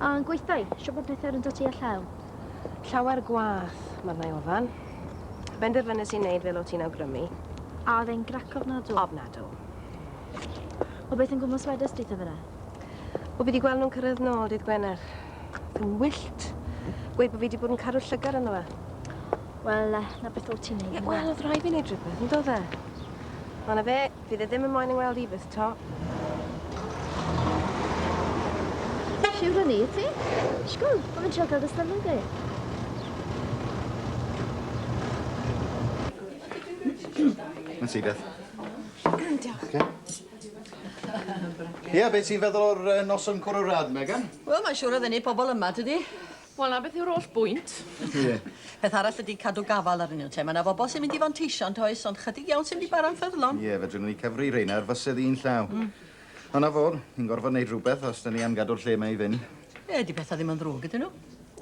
A'n gweithio, sio bod pethau yn dod i a llaw. Llawer gwath, mae'r nai ofan. Benderfynnes i'n neud fel o ti'n awgrymu. A oedd e'n grac ofnadw? Ofnadw. O beth yn gwmwys wedys dydd fyna? O fi wedi gweld nhw'n cyrraedd nôl dydd Gwener. Yn wyllt. Gweud bod fi wedi bod yn cadw llygad yno fe. Wel, na beth o ti'n neud? Ie, wel, oedd rhaid fi wneud rhywbeth, yn dod e? Ma na fe, fydd e ddim yn moyn yn gweld i beth to. Siwr o ni, ti? Sgwl, o'n i'n trio gael dystafell di. Yn si beth. Diolch. Ie, beth ti'n feddwl o'r noson cwrw rad, Megan? Wel, mae'n siŵr oedd ni pobl yma, tydi? Wel, na beth yw'r holl bwynt. Ie. Peth arall ydi cadw gafal ar un te. Mae yna bobl sy'n mynd i fanteisio, oes, ond chydig iawn sy'n mynd i bara'n ffyddlon. Ie, fedrwn ni cyfri reina ar fysedd un llaw. Ond na fod, ni'n gorfod wneud rhywbeth os da ni am gadw'r lle mae i fynd. Ie, di bethau ddim yn ddrwg ydyn nhw.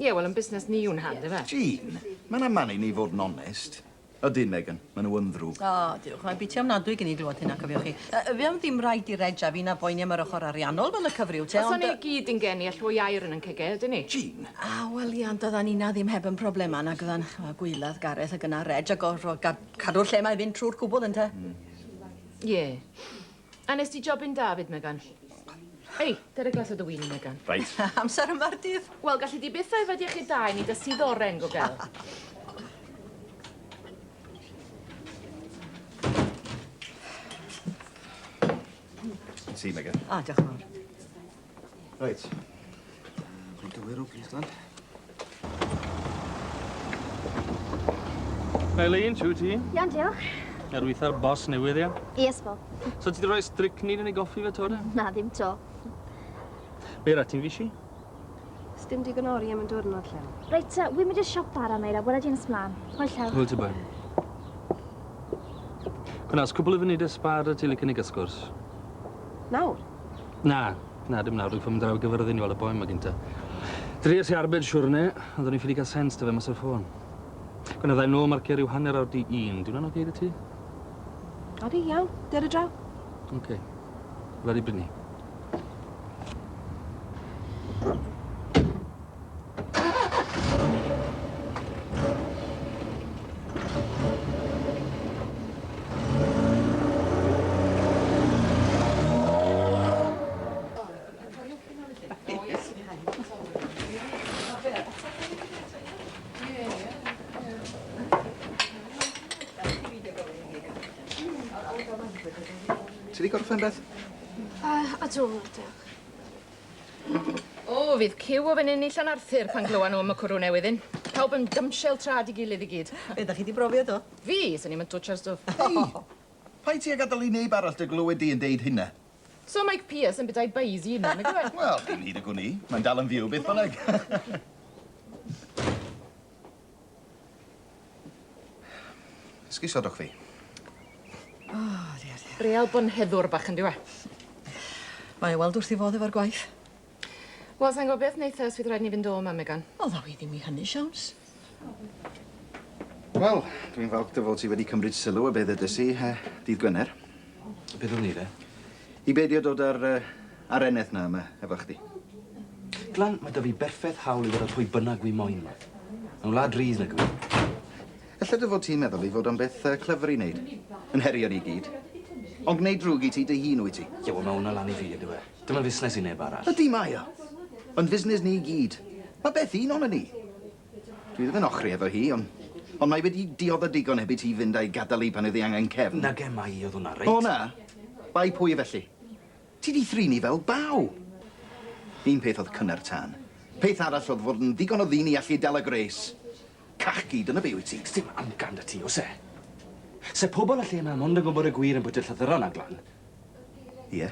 Ie, wel, yn busnes ni yw'n hand, efe? Jean, mae'n amanu ni fod yn onest. Ydyn, Megan, maen nhw yn ddrwg. O, diolch. Mae'n biti ofnadwy gen i glywed hynna, cofiwch chi. Fe am ddim rhaid i Reg a fi na boeni am yr ochr ariannol fel y cyfryw te, Os o'n ni gyd yn geni all fwy air yn yn cege, ydyn ni? Jean? Wel, ie, ond oeddan ni'na ddim heb yn problema na gyda'n gwyladd Gareth ac yna Reg a gorfod cadw'r lle mae fynd trwy'r cwbl, ynte? Ie. A nes ti jobyn David, Megan? Ei, dyna glas o dy wyn, Megan. Reit. Amser yma'r dydd. Wel, gallu di byth o'i fod i chi dau ni dy sydd oren, go gael. Si, Megan. Diolch yn fawr. Reit. Dwi'n dywir o, please, lad. Eileen, siw ti? Iawn, diolch. Er weitha'r bos newydd, ia? Yes, Bob. So ti di roi strychnid yn ei goffi fe, to, de? Na, ddim to. Beira, ti'n fisi? Sdim digon ori am yn dod yn o'r lle. Reit, wy'n mynd i'r siop ara, Meira. Wela di'n ysmlaen. Hwyl llaw. Hwyl ti bai. Gwnas, cwbl o funudau sbar y ti licen i gysgwrs. Nawr? Na, dim nawr. Dwi'n ffyn draw gyfyrddin i weld y boi yma gynta. Dries i arbed siwrne, oeddwn i'n ffili cael sens dy fe mas o'r ffôn. Gwna ddau nôl marcio rhyw hanner awr di un. Dwi'n anodd geid y ti? Odi, iawn. Der y draw. Oce. Fyddi brynu. Ti di gorffen, Beth? A do, diolch. O, fydd cyw o fan hyn i Llan Arthur pan glywed nhw am y cwrw newydd un. Pawb yn dymsiel trad i gilydd i gyd. Be, da chi di brofio do? Fi, sy'n ni'n twtio'r stwff. Hei! Pai ti a gadael i neb arall dy glywed di yn deud hynna? So Mike Pierce yn bydau baisi yna, nag yw e? Wel, dim hyd y gwni. Mae'n dal yn fyw beth bynnag. Esgusodwch fi. O, diar. Real bonheddwr bach yn diwe. Mae weld wrth i fod efo'r gwaith. Wel, sa'n gwybod beth neitha os fydd rhaid ni fynd o yma, Megan. O, ddaw i ddim i hynny siawns. Wel, dwi'n falch dy fod ti wedi cymryd sylw o beth ydys i dydd Gwener. Beth o'n ni, de? I beidio dod ar areneth na yma efo chdi. Glan, mae da fi berffaith hawl i ddod â pwy bynnag wi moyn yma. Yn wlad rhydd na gwy. Ella dy fod ti'n meddwl i fod o'n beth clyfr i wneud. Yn herio ni gyd. Ond gwneud drwg i ti dy hun wyt ti. Ie, wel, mae hwnna lan i fi, ydw e. Dyma'n fusnes i neb arall. Ydy mae o. Ond fusnes ni gyd. Mae beth un o'n ni. Dwi ddim yn ochri efo hi, ond mae wedi diodd y digon heb i ti fynd a'i gadael i pan iddi angen cefn. Na ge mai oedd hwnna, reit? O na? Bai pwy felly? Ti di thrini fel baw. Un peth oedd cynnar tan. Peth arall oedd fod yn ddigon o ddyn i allu del y gres. Cachgi, dyna be wyt ti. Dim amgan dy ti, o se? Se pobl y lle yma mond yn gwybod y gwir yn bwyta'r llythyron a glan? Ie.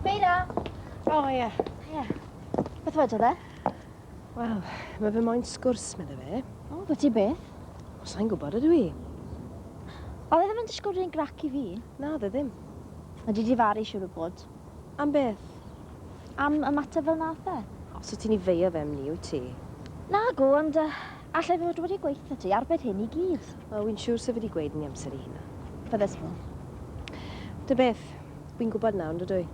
Meira! O, ie. Ie. Beth wedodd e? Wel, mae fe moyn sgwrs, medda fe. O, beth ti beth? O, sa'n gwybod ydw i. Oedd e ddim yn disgwyl rhywun grac i fi? Na, dde ddim. A di faru siwr o bod? Am beth? Am y mater fel nath e? O, so ti'n i feio fe mni, wyt ti? Na go, ond allai fod wedi gweithio ti arbed hyn i gyd. Wel, wy'n siŵr sef wedi gweud ni amser i hynna. Byddais fo. Dy beth, wy'n gwybod nawr, ydw i.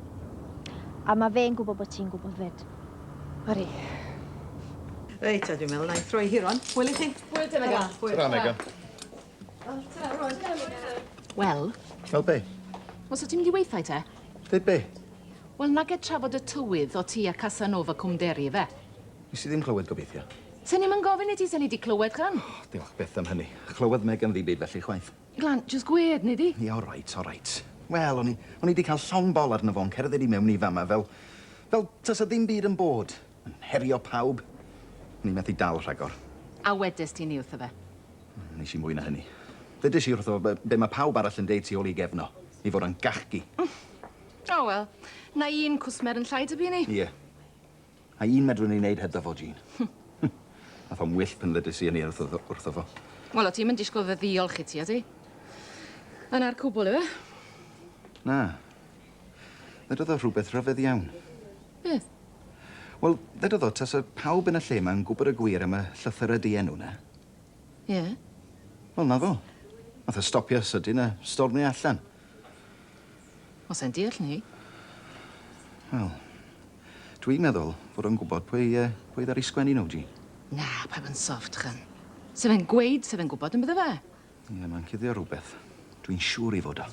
A mae fe'n gwybod bod ti'n gwybod fyd. Ori. Reit, dwi'n meddwl, na i throi hi rwan. Hwyl i chi. Hwyl te, Mega. Ta-ra, Mega. Wel, Wel be? os o ti'n mynd i weithio te? Dweud be? Wel, nag e trafod y tywydd o ti a Casanova Cwmderi, fe? Nes i ddim clywed gobeithio. Sen ni'n gofyn i ti sen ni di clywed, Glan? Diolch beth am hynny. Clywed Megan ddi byd felly chwaith. Glan, just gwed, ni di? Ie, all right. Wel, o'n i di cael llon bol arno fo'n cerdded i mewn i fama fel tasa ddim byd yn bod. Yn herio pawb. Ni methu dal rhagor. A wedes ti ni wrtho fe? Nes i mwy na hynny. Ddedys i wrtho be mae pawb arall yn deud tu ôl i gefno. I fod yn gachgi. O, wel, na un cwsmer yn llai dy bu ni. Ie. A un medrwn ni wneud hebddo fo, Jean. Nath o'n wyllt pan ddedys i hynny wrtho fo. Wel, o ti'n mynd disgwyl fe ddiolch i ti, a ti? Yna'r cwbl, yw e? Na. Ddedodd o rhywbeth rhyfedd iawn. Beth? Wel, ddedodd o tasa pawb yn y lle ma'n gwybod y gwir am y llythyrau dienw na. Ie. Wel, na fo. Nath o stopio sydyn a stormio allan. Os e'n deall ni? Wel, dwi'n meddwl fod o'n gwybod pwy ddar i sgwennu nhw, Jean. Na, pawb yn soft, chan. Se fe'n gweud, se fe'n gwybod yn bydde fe. Ie, mae'n cuddio rhywbeth. Dwi'n siŵr i fod o.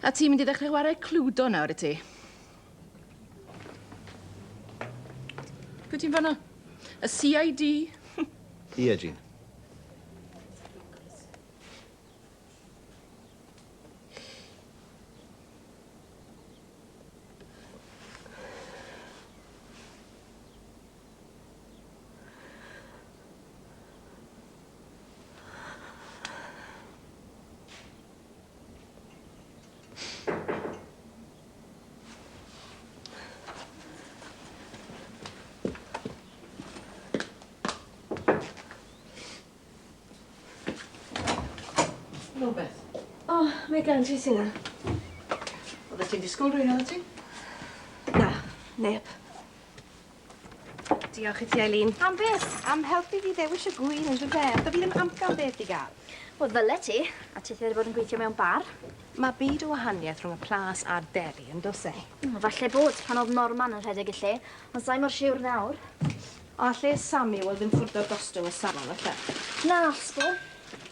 A ti'n mynd i ddechrau chwarae clwdo nawr i ti? Pwy ti'n fanno? Y CID? Ie, Jean. No, Beth. O, Megan, ti sy'n yna? Oedde ti'n disgwyl rwy'n oedd ti? Na, neb. Diolch i ti, Eileen. Am beth? Am helpu fi ddewis y gwyn yn rhyfedd. Da fi ddim amcan beth i gael. Wel, ddyle ti. A ti wedi bod yn gweithio mewn bar. Mae byd o wahaniaeth rhwng y plas a'r deri yn dos e. Falle bod pan oedd Norman yn rhedeg y lle, ond sa'i mor siwr nawr. O, lle Samuel ddim ffwrdd o'r gostwng y salon, alle? Na, sbo.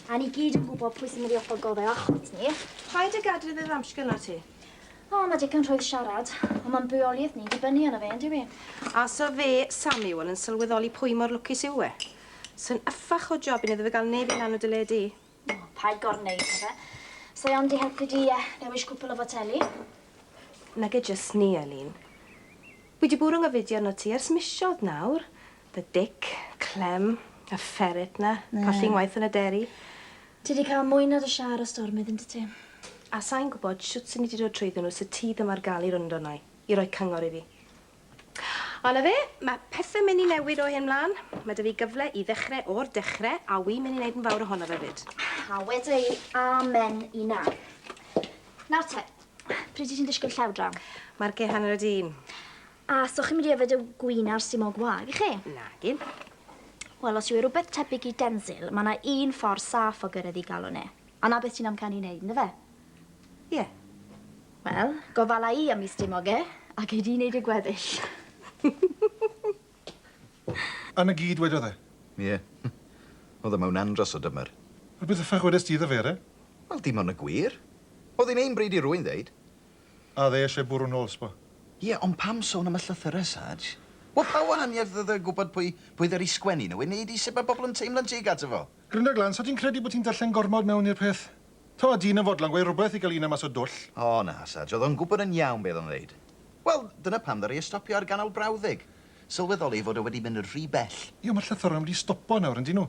A ni gyd yn gwybod pwy sy'n mynd i offer goddau achos ni. Paid y gadw ddydd amsgyl na ti. O, mae digon rhwydd siarad, ond mae'n byoliaeth ni'n dibynnu yna fe, ynddi fi? A so fe, Samuel, yn sylweddoli pwy mor lwcus yw e. Sy'n yffach o job i ni fe gael neb i lan o dy le di. O, paid gorneud o fe. So iawn di helpu di ddewis cwpl o foteli. Nag e jyst ni, Eileen. Wedi bwrw yng nghyfuddio arno ti ers misiodd nawr. The Dick, Clem, y ferret na, colli'n waith yn y deri. Ti di cael mwy na dy siar o stormydd, ynddi ti? A sa'n gwybod siwt sy'n ni wedi dod trwyddyn nhw sy'n ti ddim ar gael i rwndo nai, i roi cyngor i fi. Ond a fe, mae pethau mynd i newid o hyn mlaen. Mae dy fi gyfle i ddechrau o'r dechrau, a wi mynd i wneud yn fawr ohono fe fyd. A wedi amen i na. Nawr te, pryd ti'n disgwyl llaw draw? Mae'r ge hanner y dyn. A so chi'n mynd i yfed y gwyn a'r simo gwag i chi? Nagin. Wel, os yw rhywbeth tebyg i Denzil, mae yna un ffordd saff o gyrraedd i galw ne. A na beth ti'n amcanu wneud, ynddo fe? Ie. Wel, gofala i am i stimog e, a gei di wneud y gweddill. A na gyd wedodd e? Ie. Oedd e mewn andros o dymer. A beth y ffach wedes ti iddo fe, re? Wel, dim ond y gwir. Oedd hi'n ein bryd i rwy'n ddeud. A dde eisiau bwrw nôl, sbo? Ie, ond pam sôn am y llythyrau, Sarge? Wel, pa wahaniaeth oedd e gwybod pwy ddar i sgwennu nhw, i neud i sut mae bobl yn teimlo'n teg ato fo? Grinda Glan, so ti'n credu bod ti'n darllen gormod mewn i'r peth? To, a dyn yn fodlon gweud rhywbeth i gael un am as o dwll. O, na, Sarge, oedd o'n gwybod yn iawn beth o'n ddeud. Wel, dyna pam ddar i stopio ar ganol brawddeg. Sylweddoli fod o wedi mynd yn rhy bell. Ie, mae'r llythyrau wedi stopo nawr, yndyn nhw?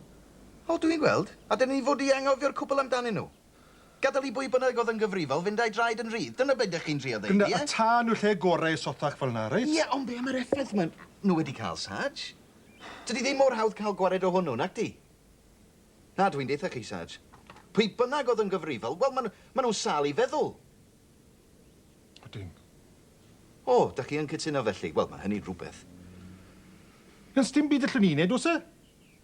O, dwi'n gweld. A dyn ni fod i angofio'r cwbl amdanyn nhw. Gadael i bwy bynnag oedd yn gyfrifol, fynd a'i draed yn rhydd. Dyna beth ydych chi'n trio ddeud, ie? Gynda, a ta nhw lle gorau sotach fel na, reit? Ie, ond be am yr effaith nhw wedi cael, Sarge? Dydy ddim mor hawdd cael gwared o hwnnw, nac di? Na, dwi'n deitha chi, Sarge. Pwy bynnag oedd yn gyfrifol, wel, ma nhw'n sal i feddwl. Ydyn. O, da chi yn cytuno felly? Wel, mae hynny'n rhywbeth. Gan sdim byd allwn ni'n neud, oes e?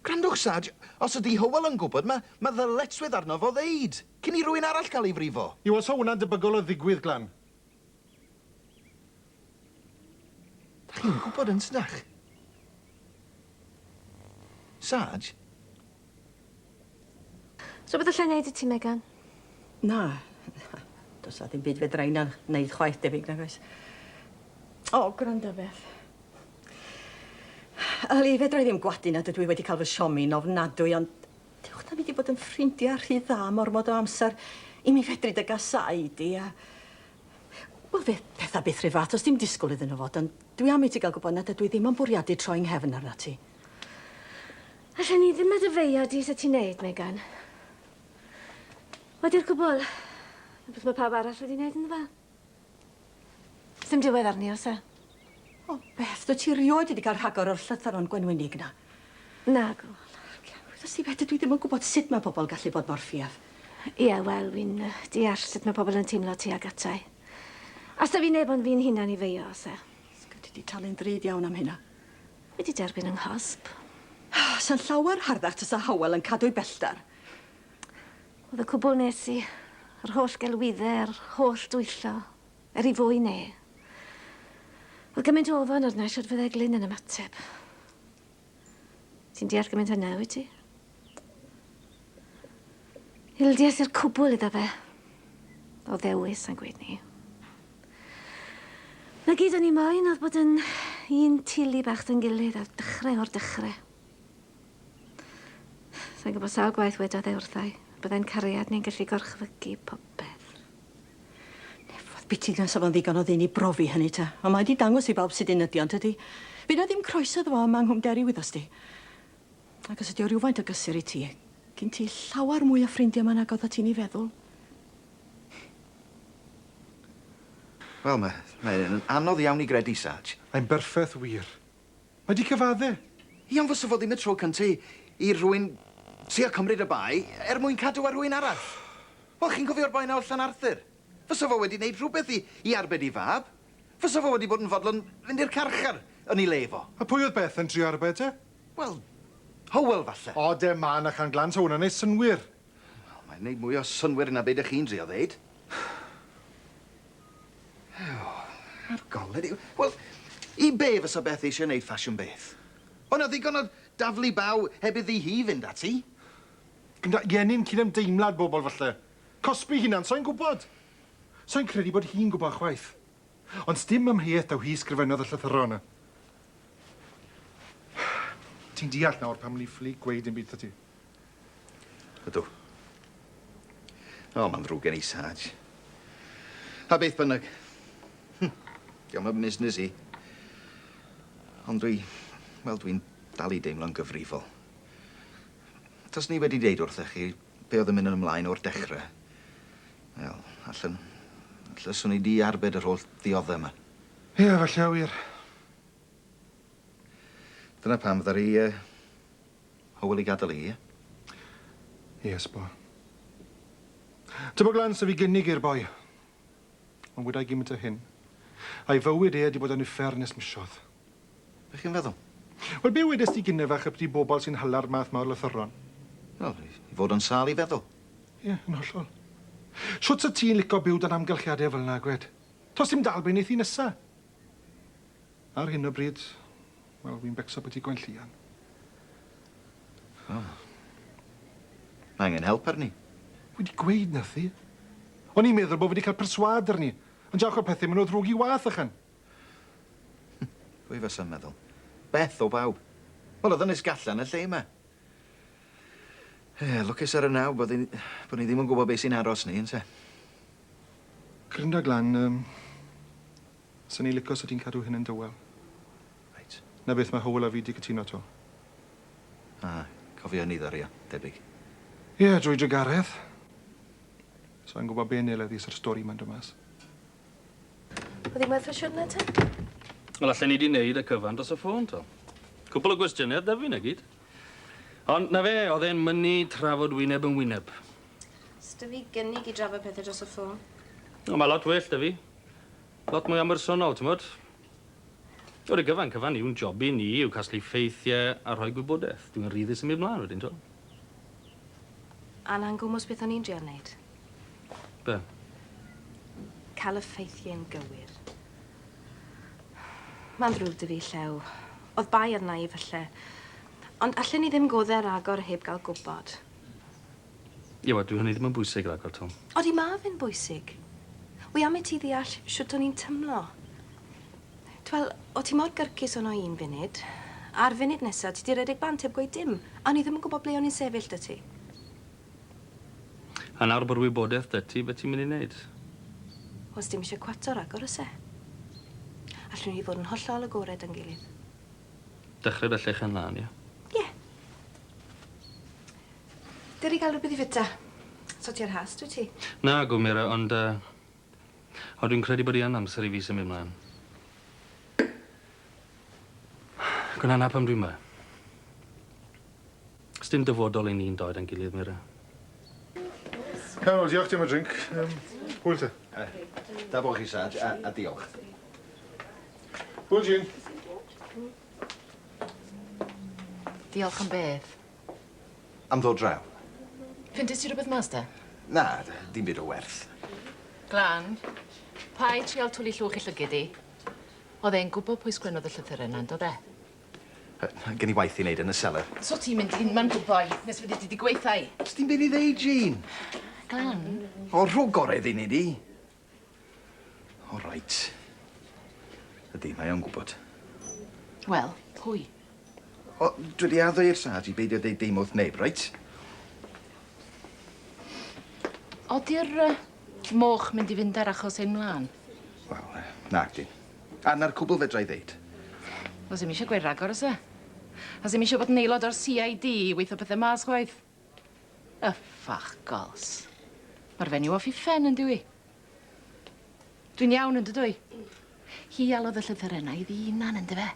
Grandwch, Sarge, os ydi Hywel yn gwybod, mae ddyletswydd arno fo ddeud. Cyn i rywun arall cael ei frifo. Yw, os o hwnna'n debygol o ddigwydd, Glan? Chi'n gwybod yn sdach? Sarge? So beth allai neud i ti, Megan? Na. Does na ddim byd fedra i wneud chwaith debyg nag oes. O, gwrando beth. Ali, fedra i ddim gwadu nad ydw i wedi cael fy siomi'n ofnadwy, ond dewch na mi wedi bod yn ffrindiau rhy dda mormod o amser i mi fedru dy gasau di. Wel, pethau byth rhy fath, os dim disgwyl iddyn nhw fod, ond dwi am i ti gael gwybod nad ydw i ddim yn bwriadu troi'n nghefn arna ti. Allen ni ddim y dyfeio di sa ti'n neud, Megan. Wedi'r cwbl, beth mae pawb arall wedi neud yn dda. Ddim diwedd arni, os e? O, Beth, dwi ti rioed wedi cael rhagor o'r llythyron gwenwynig na? Nag o. Does ti beth, dwi ddim yn gwybod sut mae pobl gallu bod mor ffiaf. Ie, wel, fi'n deall sut mae pobl yn teimlo ti ag atai. As da fi neb ond fi'n hunan i feio, os e? Sgwyd ti talu'n ddrud iawn am hynna. Wedi derbyn yng nghosb. Sa'n llawer harddach tas a hawel yn cadw'i bellter. Oedd y cwbl nes i, yr holl gelwyddau, yr holl dwyllo, i fwy ne. Oedd gymaint o ofon arna siwr fydde Glyn yn ymateb. Ti'n deall gymaint yna, wyt ti? Ildies i'r cwbl iddo fe. O ddewis, sa'n gweud ni. Na gyd o'n i moyn oedd bod yn un tili bach yn gilydd ar dechrau o'r dechrau. Sa'n gwybod sawl gwaith wedodd e wrthai. Byddai'n cariad ni'n gallu gorchfygu popeth. Nefodd biti gan safon ddigon o ddyn i brofi hynny ta. Ond mae di dangos i bawb sydd yn ydi, ond ydi. Fydd na ddim croeso ddo am anghwmderu wyddos di. Ac os ydi o rhywfaint o gysur i ti, gyn ti llawer mwy o ffrindiau yma nag oedd ti'n ei feddwl. Wel, mae'n anodd iawn i gredu, Sarge. Mae'n berffaith wir. Mae di cyfaddau. Iawn fysa fod ddim y tro cynta i rhywun trio cymryd y bai mwyn cadw ar rhywun arall. Wel, chi'n cofio'r boi na allan Arthur? Fysa fo wedi wneud rhywbeth i arbed i fab. Fysa fo wedi bod yn fodlon fynd i'r carchar yn ei lefo. A pwy oedd Beth yn trio arbed te? Wel, Howell falle. O, de man a chan glans o hwnna'n neud synwyr. Wel, mae'n neud mwy o synwyr yna beth ych chi'n trio ddeud. Ar goled i... Wel, i be fysa Beth eisiau wneud ffasiwn Beth? Ond oedd ddigon o daflu baw heb iddi hi fynd ati. Gyda Ienin cyn ymdeimlad bobl falle. Cosbi hunan, so'n gwybod. So'n credu bod hi'n gwybod chwaith. Ond dim ymheuaeth daw hi sgrifennodd y llythyro yna. Ti'n deall nawr pam ni ffili gweud yn byd ti? Ydw. O, mae'n ddrwg gen i, Sarge. A beth bynnag. Diolch yn busnes i. Ond dwi'n dal i deimlo'n gyfrifol. Tas ni wedi deud wrthych chi be oedd yn mynd yn ymlaen o'r dechrau. Wel, allan swn i di arbed yr holl ddioddau yma. Ie, falle wir. Dyna pam ddari Howell i gadael i, ie? Ie, sbo. Dyma glans y fi gynnig i'r boi. Ond wydai gymaint o hyn. A'i fywyd wedi bod yn uffernus misiodd. Be chi'n feddwl? Wel, be wedys ti gynnefach y byddu bobl sy'n hala'r math mawr lythyron? Wel, i fod yn sal i feddwl. Ie, yn hollol. Siwt sa ti'n licio byw dan amgylchiadau fel yna, gwed? Tos dim dal be'n eithi nesa. Ar hyn o bryd, wel, fi'n becso bod ti gwen llian. O. Mae angen help arni. Wedi gweud na thi. O'n i'n meddwl bod wedi cael perswad arni. Ond diolch o'r pethau, maen nhw ddrwg i wath ychan. Pwy fysa'n meddwl? Beth o bawb. Wel, oedd yn ysgallan y lle yma. Lwcus ar y naw bod ni ddim yn gwybod beth sy'n aros ni, yn se? Grinda Glan, sy'n ei licio sydd ti'n cadw hyn yn dywel. Reit. Na beth mae Howell a fi di cytuno to. Cofio ni ddario, debyg. Ie, drwy Gareth. So'n gwybod be neleddi sy'r stori ma'n dymas. Oedd hi'n werth o siwrna te? Wel, allan ni wedi wneud y cyfan dros y ffôn, to. Cwbl o gwestiynau, da fi na gyd. Ond na fe, oedd e'n mynnu trafod wyneb yn wyneb. Sda fi gynnig i drafod pethau dros y ffôn. O, mae lot well, da fi. Lot mwy amhersonol, ti'n modd? O'r cyfan yw'n job i ni yw casglu ffeithiau a rhoi gwybodaeth. Dwi'n rhyddus yn mynd mlaen wedyn, to. A'n gwmwys beth o'n i'n drio wneud. Be? Cael y ffeithiau'n gywir. Mae'n ddrwg dy fi llew. Oedd bai arna i falle. Ond allan ni ddim godde'r agor heb gael gwybod. Ie, dwi hynny ddim yn bwysig ragor, Tom. Odi ma fi'n bwysig. Wy am i ti ddeall siwt o'n i'n tymlo. Wel, o ti mor gyrcus o'n o un funud. A'r funud nesaf, ti di redeg bant heb gweud dim. A ni ddim yn gwybod ble o'n i'n sefyll dy ti. A nawr bod wybodaeth dy ti, beth ti'n mynd i wneud? Os dim eisiau cwator agor ys e. Allwn ni fod yn hollol agored yn gilydd. Dechrau dy llech yn lan, ie? Ie. Dyr i gael rhywbeth i fita. So ti'r has, dwi ti? Na, Gwmira, ond... O, dwi'n credu bod i yn amser i fi symud mlaen. Gwna na pam dwi'n ma. Sdim dyfodol i ni'n doed yn gilydd, Mira. Wel, diolch ti am y drink. Hwyl te. Da bo chi, Sarge, a diolch. Hwyl, Jean. Diolch am beth. Am ddod draw? Findest ti rhywbeth mas da? Na, dim byd o werth. Glan, pa i trial twli llwch i llygyd i? Oedd e'n gwybod pwy sgwennodd y llythyr yna, dod e? Gen i waith i wneud yn y cellar. So ti'n mynd i'n man gwybod, nes fyddi ti di gweithau? Os dim byd i ddeud, Jean. Glan? O, rhwg gorau ddyn ni di. O, reit. Ydy, mae o'n gwybod. Wel, pwy? O, dwi wedi addo i'r Sarge i beidio deud dim wrth neb, reit? Oedi'r moch mynd i fynd ar achos ein mlaen? Wel, nag di. A na'r cwbl fedra i ddeud. Os ym eisiau gweud ragor, os e? Os ym eisiau bod yn aelod o'r CID i weithio pethau mas chwaith? Y ffach gols. Mae'r fenyw off i ffen yn dwi. Dwi'n iawn yn dydwy. Hi alodd y llythyr yna i ddinan yn dy fe.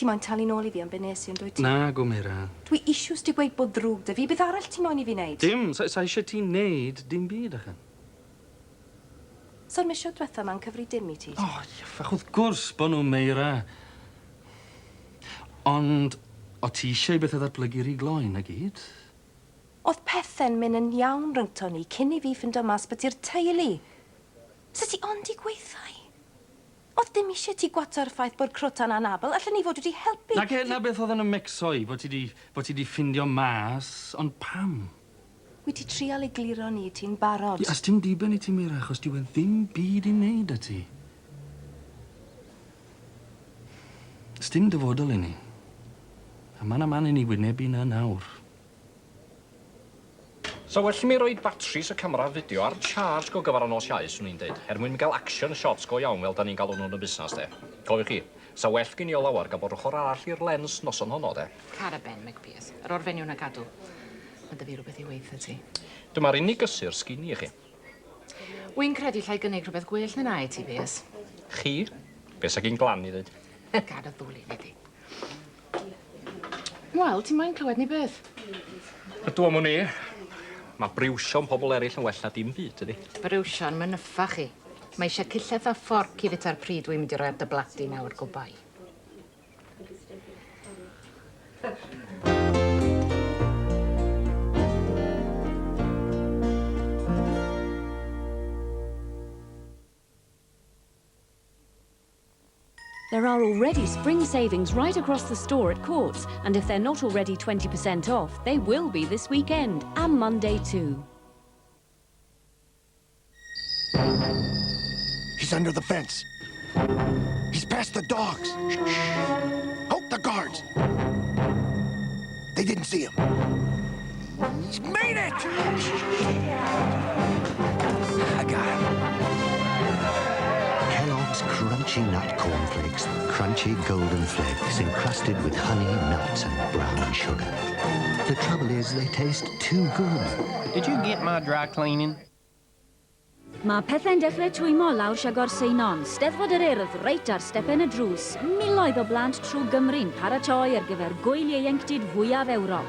Ti moyn talu nôl i fi am benes i'n dwy ti? Na, Gwmira. Dwi isiws di gweud bod ddrwg dy fi. Beth arall ti moyn i fi wneud? Dim, sa eisiau ti'n neud dim byd, achan. So'r misio diwetha ma'n cyfri dim i ti? O, iffach, wrth gwrs bod nhw'n Meira. Ond, o ti eisiau beth oedd datblygu'r i gloen a gyd? Oedd pethau'n mynd yn iawn rhyngto ni cyn i fi ffindo mas beth i'r teulu. Sa ti ond i gweithau? Oedd ddim eisiau ti gwato'r ffaith bod crwta'n anabl, allan ni fod wedi helpu. Na beth oedd yn y mixoi, bod ti di ffindio mas, ond pam? Wedi trial ei gliro ni ti'n barod. As dim diben i ti, Mira, achos diwedd ddim byd i wneud â ti. Sdim dyfodol i ni. A man i ni wynebu na nawr. So well mi roi batteries y camera fideo ar charge go gyfer y nos iau, swn i'n deud. Mwyn mi gael action shots go iawn fel da ni'n galw nhw'n y busnes, de. Cofiwch chi, sa well gen i o lawar gael bod ochr arall i'r lens noson honno, de. Cara Ben, McPearce. Yr orfenw na gadw. Mae dy fi rhywbeth i weithio ti. Dyma'r unig gysur sgyn i chi. Wy'n credu llai gynnig rhywbeth gwell na na i ti, Beas. Chi? Be sa gyn glan i ddweud? Gad o ddwlu ni di. Wel, ti'n moyn clywed ni beth? Ydw am ni. Mae briwsio'n pobl eraill yn well na dim byd, ydi? Briwsio'n mynyffa chi. Mae eisiau cylleth a fforc i fyta'r pryd dwi'n mynd i roi ar dy bladi nawr gobai. There are already spring savings right across the store at Courts, and if they're not already 20% off, they will be this weekend and Monday too. He's under the fence. He's past the dogs. Poke the guards. They didn't see him. He's made it! I got him. Kellogg's Crunchy Nut Cornflakes, crunchy golden flakes encrusted with honey, nuts and brown sugar. The trouble is they taste too good. Did you get my dry cleaning? Mae pethau'n dechrau twymo lawr Siagor Seinon, Steddfod yr Urdd reit ar stepen y drws. Miloedd o blant trwy Gymru'n paratoi ar gyfer gwyl ieuenctid fwyaf Ewrop.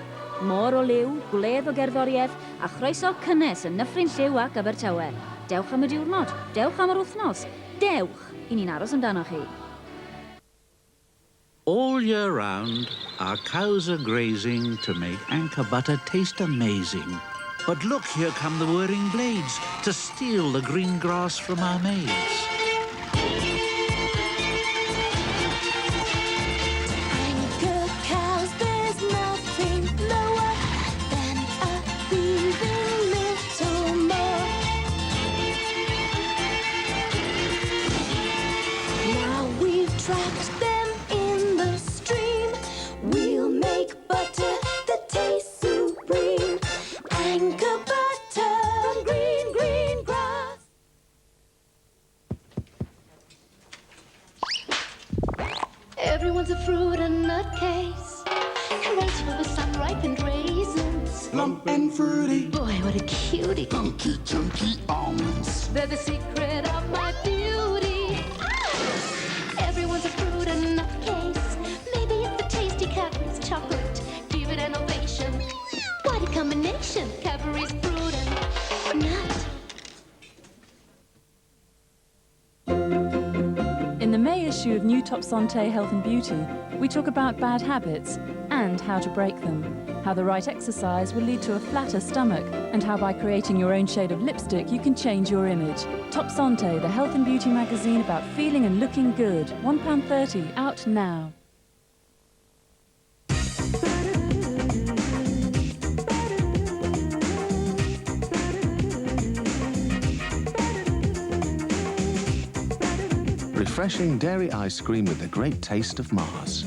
Môr o liw, gwledd o gerddoriaeth a chroeso cynnes yn Nyffryn Lliw ac Abertawe. Dewch am y diwrnod, dewch am yr wythnos, dewch i ni'n aros amdano chi. All year round, our cows are grazing to make anchor butter taste amazing. But look, here come the whirring blades to steal the green grass from our maids. Anchor cows, there's nothing lower than a thieving little more. Now we've trapped them in the stream. We'll make butter that tastes supreme. Anchor butter, green, green grass. Everyone's a fruit and nut case. Great for the sun-ripened raisins. Plump and fruity. Boy, what a cutie. Funky, chunky almonds. They're the secret of my beauty. Everyone's a fruit and nut case. Maybe it's the tasty Cadbury's chocolate. Give it an ovation. What a combination. Cadbury's fruit and nut. In the May issue of New Top Santé Health and Beauty, we talk about bad habits and how to break them, how the right exercise will lead to a flatter stomach, and how by creating your own shade of lipstick you can change your image. Top Santé, the health and beauty magazine about feeling and looking good. £1.30, out now. Refreshing dairy ice cream with the great taste of Mars.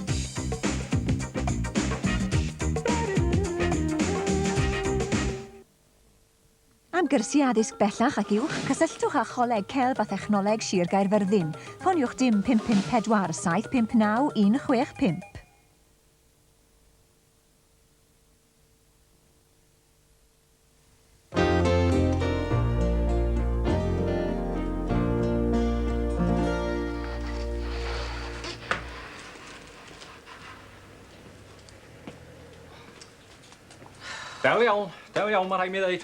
Am gyrsi addysg bellach ac uwch, cysylltwch â Choleg Celf a Thechnoleg Sir Gaerfyrddin. Ffoniwch dim 554 759 165. Del iawn, mae rhaid mi ddeud.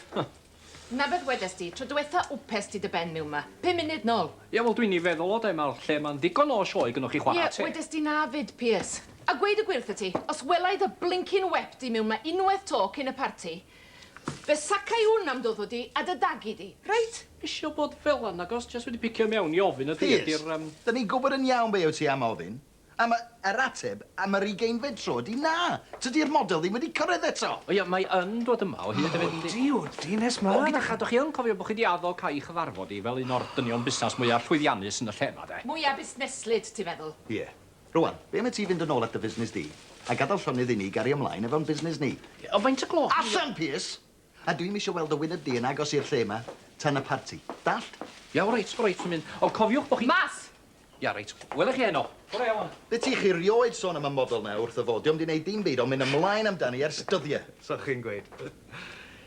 Na beth wedes di, tro diwetha wpes ti dy ben miwn ma. 5 munud nôl. Ie, wel, dwi'n ei feddwl o de, mae'r lle ma'n ddigon o sioe gynnwch chi chwarae te. Ie, wedes di na fyd, Piers. A gweud y gwirth ti, os welai dy blincin wep di miwn ma unwaith to cyn y parti, fe sacau hwn am dod o di a dy dagu di, reit? Isio bod fel yna, agos, jes wedi picio mewn i ofyn ydy. Piers, da ni'n gwybod yn iawn be yw ti am ofyn. A yr ateb am yr 20 tro di na. Tydi'r model ddim wedi cyrraedd eto. O ia, mae yn dod yma o hyd yn fynd. Di, nes mlaen. O, gyda chadwch chi yn cofio bod chi wedi addo cael ei chyfarfod i fel un o'r dynion busnes mwyaf llwyddiannus yn y lle yma, de? Mwyaf busneslyd, ti feddwl? Ie. Rwan, be mae ti fynd yn ôl at y busnes di? A gadael llonydd i ni gari ymlaen efo'n busnes ni. O, faint y gloch? Allan, Piers! A dwi'n misio weld y wyneb di yn agos i'r lle yma tan y parti. Dallt? Ia, o reit, dwi'n mynd. O, cofiwch bod chi... Mas! Ia, reit. Welech chi eno. Bore iawn. Be ti chi rioed sôn am y model na wrth y fod? Diolch wedi gwneud dim byd, ond mynd ymlaen amdani ers dyddiau. So chi'n gweud.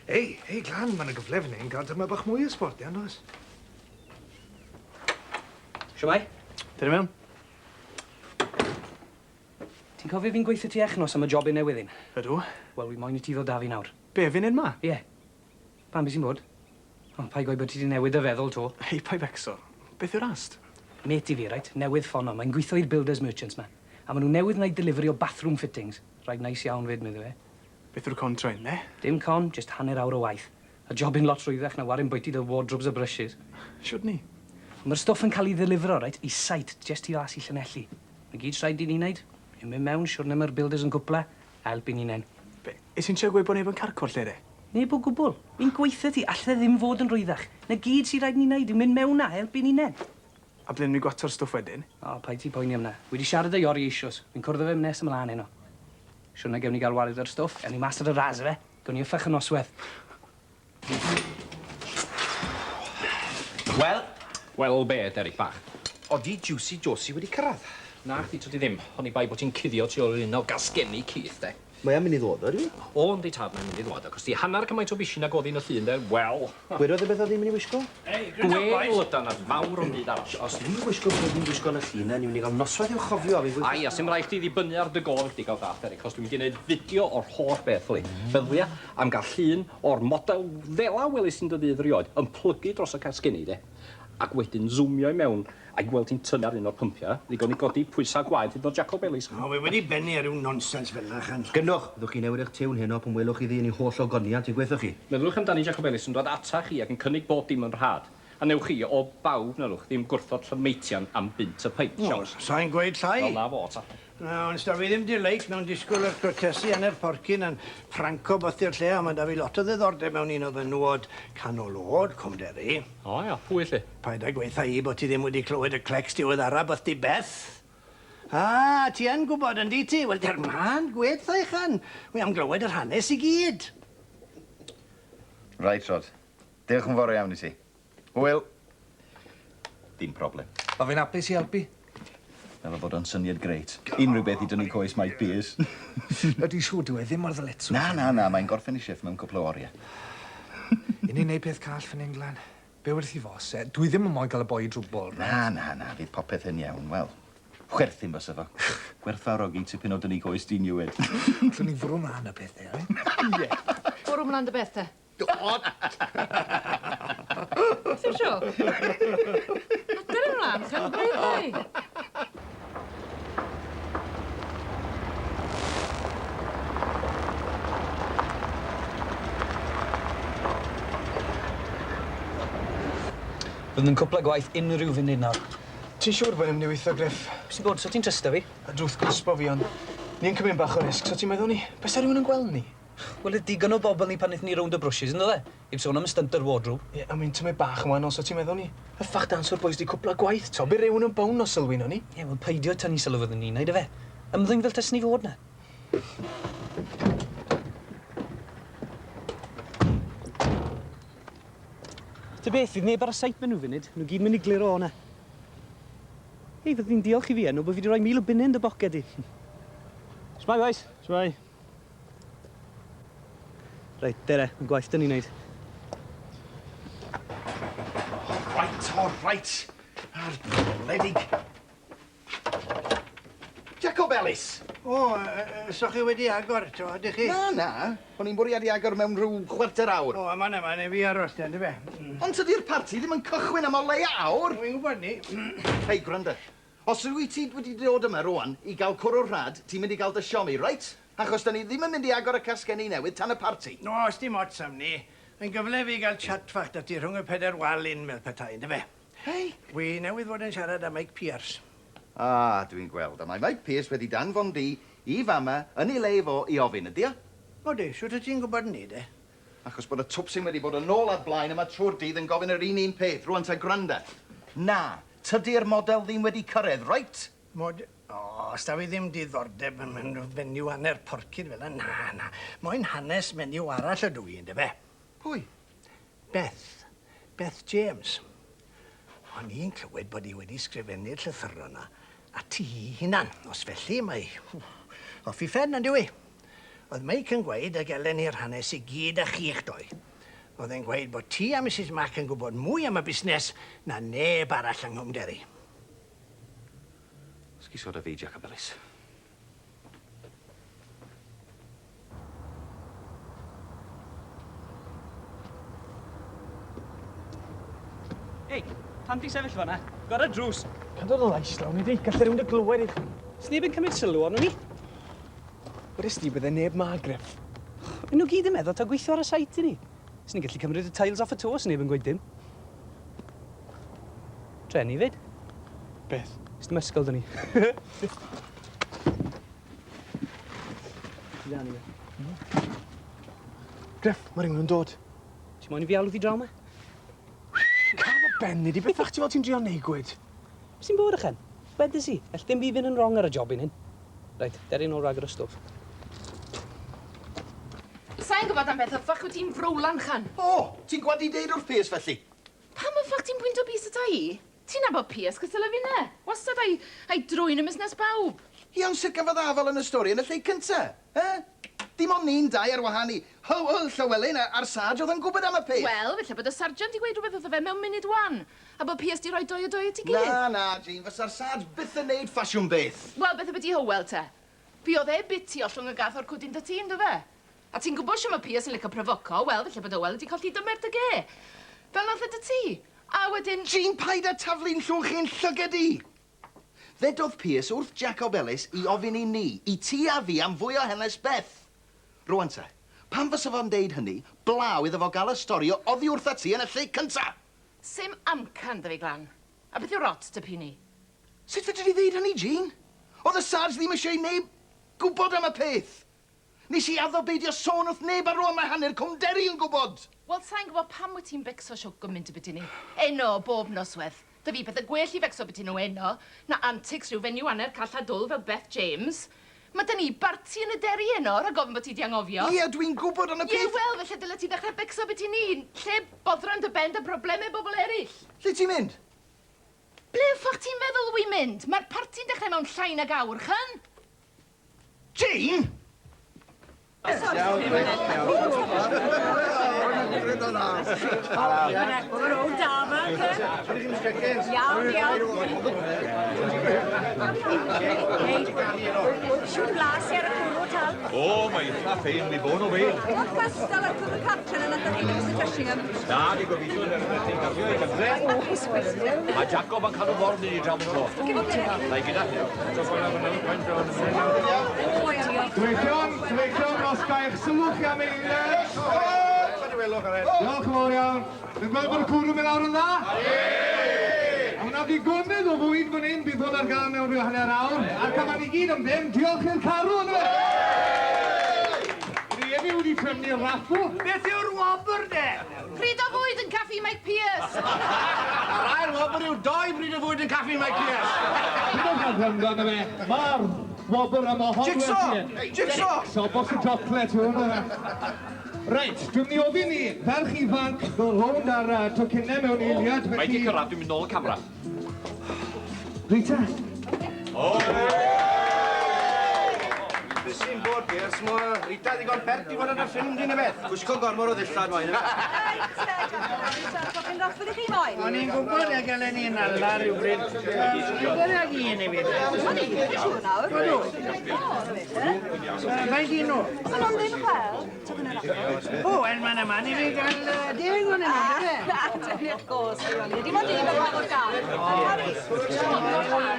Ei, Glan, mae'n y gyfle fan hyn gael dyma bach mwy o sbort, iawn oes? Siwmai? Dyn mewn. Ti'n cofio fi'n gweithio ti echnos am y job i newydd un? Ydw. Wel, wi moyn i ti ddod da fi nawr. Be, fi'n un ma? Ie. Pam beth sy'n bod? O, pai goi bod ti wedi newid y feddwl to. Hei, pai becso. Beth yw'r ast? Mate i fi, right? Newydd ffono. Mae'n gweithio i'r builders merchants ma. A maen nhw newydd wneud delivery o bathroom fittings. Rhaid nice iawn fyd, medde fe. Beth yw'r con train, ne? Dim con, just hanner awr o waith. A job in lot rwyddech na warin bwyty dy wardrobes a brushes. Siwr ni? Mae'r stwff yn cael ei ddilifro, right? I site, just i as i Llanelli. Mae gyd rhaid i ni wneud. I'n mynd mewn, siwr na mae'r builders yn gwpla. A helpu ni'n en. Be, is i'n siarad gweud bod neb yn carcor lle de? Neb o gwbl. Fi'n gweithio ti, allai ddim fod yn rwyddach. Na gyd sy'n rhaid ni'n neud, i'n mynd mewn na, helpu ni'n en. A blyn ni gwato'r stwff wedyn? O, pai ti poeni am na. Wedi siarad â Iori eisoes. Fi'n cwrdd o fe nes ymlaen eno. Siwr na gewn ni gael wared o'r stwff, ewn ni mas ar y ras fe. Gawn ni yffach yn oswedd. Wel be, Derek bach. Odi Juicy Josie wedi cyrraedd? Na, chdi tyd i ddim. O'n i bai bod ti'n cuddio ti o'r un o gasgenu Keith, de. Mae am mynd i ddod, ydw i? O, yndi tad, mae'n mynd i ddod, ac os di hanner cymaint o bisi na goddi yn y llun, de, wel... Gwedodd y beth o ddim yn ei wisgo? Gwel ydan ar fawr o'n byd arall. Os ddim yn wisgo beth ddim wisgo yn y llun, ni mynd i gael noswaith i'w chofio a fi fwy... Ai, a sy'n rhaid chdi ddibynnu ar dy gof chdi gael dath, Eric, os dwi'n mynd i wneud fideo o'r holl beth, li. Feddwia am gael llun o'r model ddela welis sy'n dod idd rioed, yn plygu dros y casgenu, de. Ac wedyn zoomio i mewn a gweld hi'n tynnu ar un o'r pympia, ddigon i godi pwysau gwaed hyd o'r Jacob Ellis. O, we wedi benni ar yw nonsens fel yna, chan. Gynnwch, ddwch chi newid eich tiwn hyn o pan welwch chi ddyn i holl o goniad, ti'n gweithio chi? Meddwch amdani Jacob Ellis yn dod ata chi ac yn cynnig bod dim yn rhad. A newch chi o bawb meddwch ddim gwrthod llymeitian am bint y peint. Sa'n gweud llai? Wel na fo, ta. Na, ond sta fi ddim di leik mewn disgwyl yr cortesi yn yr porcyn yn ffranco byth i'r lle, a mae da fi lot o ddiddordeb mewn un o fenwod canolod, Cwmderi. O ia, pwy lle? Paid â gweitha i bod ti ddim wedi clywed y clecs diweddara byth di Beth. Ti yn gwybod yn di ti? Wel, der man, gweitha i chan. Wy am glywed yr hanes i gyd. Right, Rod. Diolch yn fawr iawn i ti. Wel, dim problem. O fi'n apus i helpu. Fel bod o'n syniad greit. Unrhyw beth i dynnu coes Mike Pearce. Ydy siŵr dwi ddim mor ddyletswydd. Na, mae'n gorffen i shift mewn cwpl o oriau. I ni'n neud peth call fan England. Be wrth i fos, e? Dwi ddim yn moyn gael y boi drwbl. Na, fydd popeth yn iawn. Wel, chwerthu'n bys efo. Gwerthfawrogi tipyn o dynnu coes di niwyd. Llwn ni fwrw mlaen y pethau, e? Ie. Bwrw mlaen dy beth, te? Dod! Ti'n sio? Adar ymlaen, chan gweithio. Bydd yn cwpl o gwaith unrhyw funud nawr. Ti'n siŵr bod ni'n mynd i weithio, Griff? Sy'n bod, so ti'n trysta fi? A drwth gwisbo fi, ond ni'n cymryd bach o risg, so ti'n meddwl ni? Beth rhywun yn gweld ni? Wel, y digon o bobl ni pan wnaethon ni rownd y brwsys, ynddo dde? I'n sôn am y stunter wardrobe. Ie, a mi'n tymau bach yn wahanol, so ti'n meddwl ni? Y ffach dansor boys di cwpl o gwaith, to? Be rhywun yn bown o sylwi no ni? Ie, wel, peidio tynnu sylw fyddwn ni'n neud, efe? Ymddwyn fel tys ni fod na. Ta beth, fydd neb ar y seit mewn nhw funud. Nhw gyd mynd i gliro o'na. Hei, fydd fi'n diolch i fi enw bod fi wedi rhoi 1000 o bunnau yn dy boced i. Shmai, boys. Shmai. Reit, dere, yn gwaith dyn ni'n neud. Right. Ar ledig. Jacob Ellis. So chi wedi agor, to, ydych chi? Na. O'n i'n bwriadu agor mewn rhyw chwarter awr. O, yma, neu fi aros, dy fe. Ond tydi'r parti ddim yn cychwyn am o le awr. Wy'n gwybod ni. Hei, gwranda. Os ydw i ti wedi dod yma rwan i gael cwrw rhad, ti'n mynd i gael dy siomi, reit? Achos da ni ddim yn mynd i agor y casgenni newydd tan y parti. No, os dim ots am ni. Mae'n gyfle fi gael chat ffach dati rhwng y 4 wal un mewn petai, dy fe. Hei. Wi newydd fod yn siarad â Mike Pearce. Dwi'n gweld. A mae Mike Pearce wedi danfon di i fama yn ei le fo i ofyn, ydi o? O di, siwt ti'n gwybod ni, de? Achos bod y twpsyn wedi bod yn ôl at blaen yma trwy'r dydd yn gofyn yr un peth, rwan ta gwranda. Na, tydi'r model ddim wedi cyrraedd, right? Os da fi ddim diddordeb yn fenyw hanner porcyn fel yna, na. Moyn hanes menyw arall ydw i, dy fe. Pwy? Beth James. O'n i'n clywed bod i wedi sgrifennu'r llythyr yna a ti hunan. Os felly mae off i ffen, yndw i. Oedd Mike yn gweud y gelen i'r hanes i gyd a chi'ch doi. Oedd e'n gweud bod ti a Mrs Mac yn gwybod mwy am y busnes na neb arall yng Nghymderi. Sgis o'r fi, Jacob Ellis. Ei, pan ti sefyll fan'na? Gorau drws. Can dod o lais lawn i di. Gallai rhywun dy glywed i. Sneb yn cymryd sylw arno ni? Wrys di bydde neb ma, Griff. Yn nhw gyd yn meddwl ta gweithio ar y sait i ni. S'n ni'n gallu cymryd y tiles off y to os neb yn gweud dim. Treni fyd. Beth? Ys dim ysgol dyn ni. Griff, mae rhywun yn dod. Ti'n moyn i fi alw fi draw ma? Cal y ben, nid i beth fach ti fel ti'n drio neud gwyd? Sy'n bod ychen? Wedys i, all dim byd fynd yn wrong ar y job un hyn. Reit, deri nôl rhag yr ystwff. Sa'n gwybod am beth, y ffach wyt ti'n frwlan, chan. Ti'n gwadu deud wrth Piers felly? Pam y ffach ti'n pwynt o bus y ta i? Ti'n nabod Piers cystal y fi ne? Wastad a'i drwy'n y busnes bawb. Iawn sy'n gafodd afel yn y stori yn y lle cynta, Dim ond ni'n dau ar wahanu. Llywelyn a'r sarge oedd yn gwybod am y peth. Wel, felly bod y sargeant i gweud rhywbeth oedd fe mewn munud wan. A bod Piers di roi doi o ti gilydd. Na, Jean, fysa'r sarge byth yn neud ffasiwn beth. Wel, beth y byddi Hywel te? Fi oedd e biti o llwng y gath o'r cwdyn dy ti, ynddo fe? A ti'n gwybod sy'n mae Piers yn licio profoco, wel, felly bod Hywel wedi colli dymer dy ge. Fel nath e dy ti. A wedyn... Jean, paid a taflu'n llwch chi'n llygad i. Ddedodd Pierce wrth Jacob Ellis I ofyn I ni, I ti a fi am fwy o henes Beth. Rwan te, pam fysa fo'n deud hynny, blaw iddo fo gael y stori o oddi wrth a ti yn y lle cynta? Sim amcan dy fi glan. A beth yw'r rot dy pini? Sut fedri di ddeud hynny, Jean? Oedd y Sarge ddim eisiau neb gwybod am y peth. Nes I addo beidio sôn wrth neb ar ôl mae hanner cwmderi yn gwybod. Wel, sa'n gwybod pam wyt ti'n becso sio gymaint y byti ni? Eno bob noswedd. Dy fi beth y gwell I fecso byti nhw eno, na antics rhyw fenyw anner call a dwl fel Beth James. Mae dyn ni barti yn y deri eno, a gofyn bod ti di angofio. Ie, dwi'n gwybod yn y peth. Ie, wel, felly dyle ti ddechrau becso byti ni. Lle boddran dy ben dy broblemau bobl eraill. Lle ti'n mynd? Ble ffach ti'n meddwl wy'n mynd? Mae'r parti'n dechrau mewn llai nag awr, chan? Jane? Siwr blas ar y cwrw tal. O, mae eitha ffein mi bod o fi. O'r gwastal ar cwrw cartren yn ydyn ni, Mr Tushingham. Na, di gobeithio yn ti'n gafio I gyfle. Mae Jacob yn cadw ffordd ni draw tro. Na I gyda. Dweithion, os gael sylwch I am eiles. Diolch yn fawr iawn. Dwi'n gweld bod y cwrw mynd lawr yn dda? Hwna di gonydd o fwyd fan hyn bydd hwn ar gael mewn rhyw hanner awr. Ac am ni gyd am ddim, diolch i'r carw yn fe. Rieni wedi prynu'r raffo. Beth yw'r wobr, de? Bryd o fwyd yn caffi Mike Pierce. Yr ail wobr yw 2 bryd o fwyd yn caffi Mike Pierce. Dwi'n cael rhywun yn fe. Mae'r wobr am o hon Jigsaw! Jigsaw! So, bos y chocolate hwn. Reit, dwi'n mynd I ofyn I ferch ifanc ddod rownd ar tocynnau mewn eiliad. Mae di cyrraedd, dwi'n mynd nôl y camera. Rita. Beth sy'n bod, Pierce? Mae Rita ddigon pert I fod yn y ffilm dyn y beth. Gwisgo gormod o ddillad moyn. Chi'n roffer I chi moyn? O'n i'n gwybod ag elen i'n ala rhywbryd. Gwybod ag un I fi. O'n i'n siŵr nawr. Faint I nhw? O'n nhw'n ddim fel? O, wel mae'n yma I fi gael 10 o'n nhw, Dyn i'r gos, dim ond un fel o'r gael.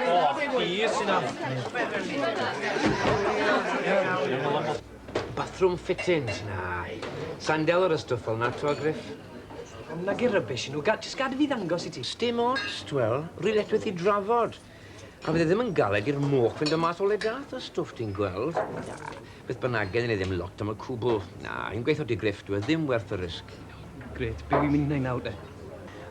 O, Pierce yna. Bathroom fittings? Na. Sandel o'r ystwff fel na, to, Griff? Nag i'r rybys nhw, jyst gad I fi ddangos I ti. Stim ots, wel. Rhyletwydd I drafod. A fydde ddim yn galed i'r moch fynd o mas o le dath y stwff ti'n gweld. Na, beth bynnag gen I ddim lot am y cwbl. Na, un gweithio di Griff, dwi ddim werth y risg. Gret, be fi'n mynd I nawr de?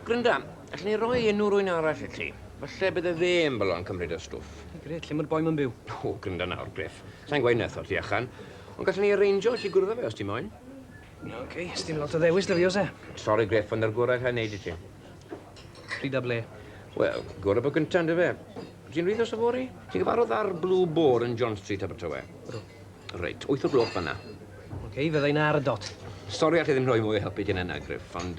Grynda, allan ni roi enw rwy'n arall I ti. Falle bydde fe yn bylon cymryd y stwff. Gret, lle mae'r boi ma'n byw? O, Grynda nawr, Griff. Sa'n gweud netho ti achan. Ond gallwn ni arrangio ti gwrdd fe os ti moyn. Oce, sdim lot o ddewis dy fi os e. Sori, Griff, ond yr gorau cael neud I ti. Pryd a ble? Wel, gorau bod gyntaf, dy fe. Ti'n rhyd o safori? Ti'n gyfarwydd ar Blue Boar yn John Street Abertawe? Reit, 8 o'r gloch fanna. Oce, fydda i'n ar y dot. Sori allai ddim rhoi mwy o helpu ti'n yna, Griff, ond...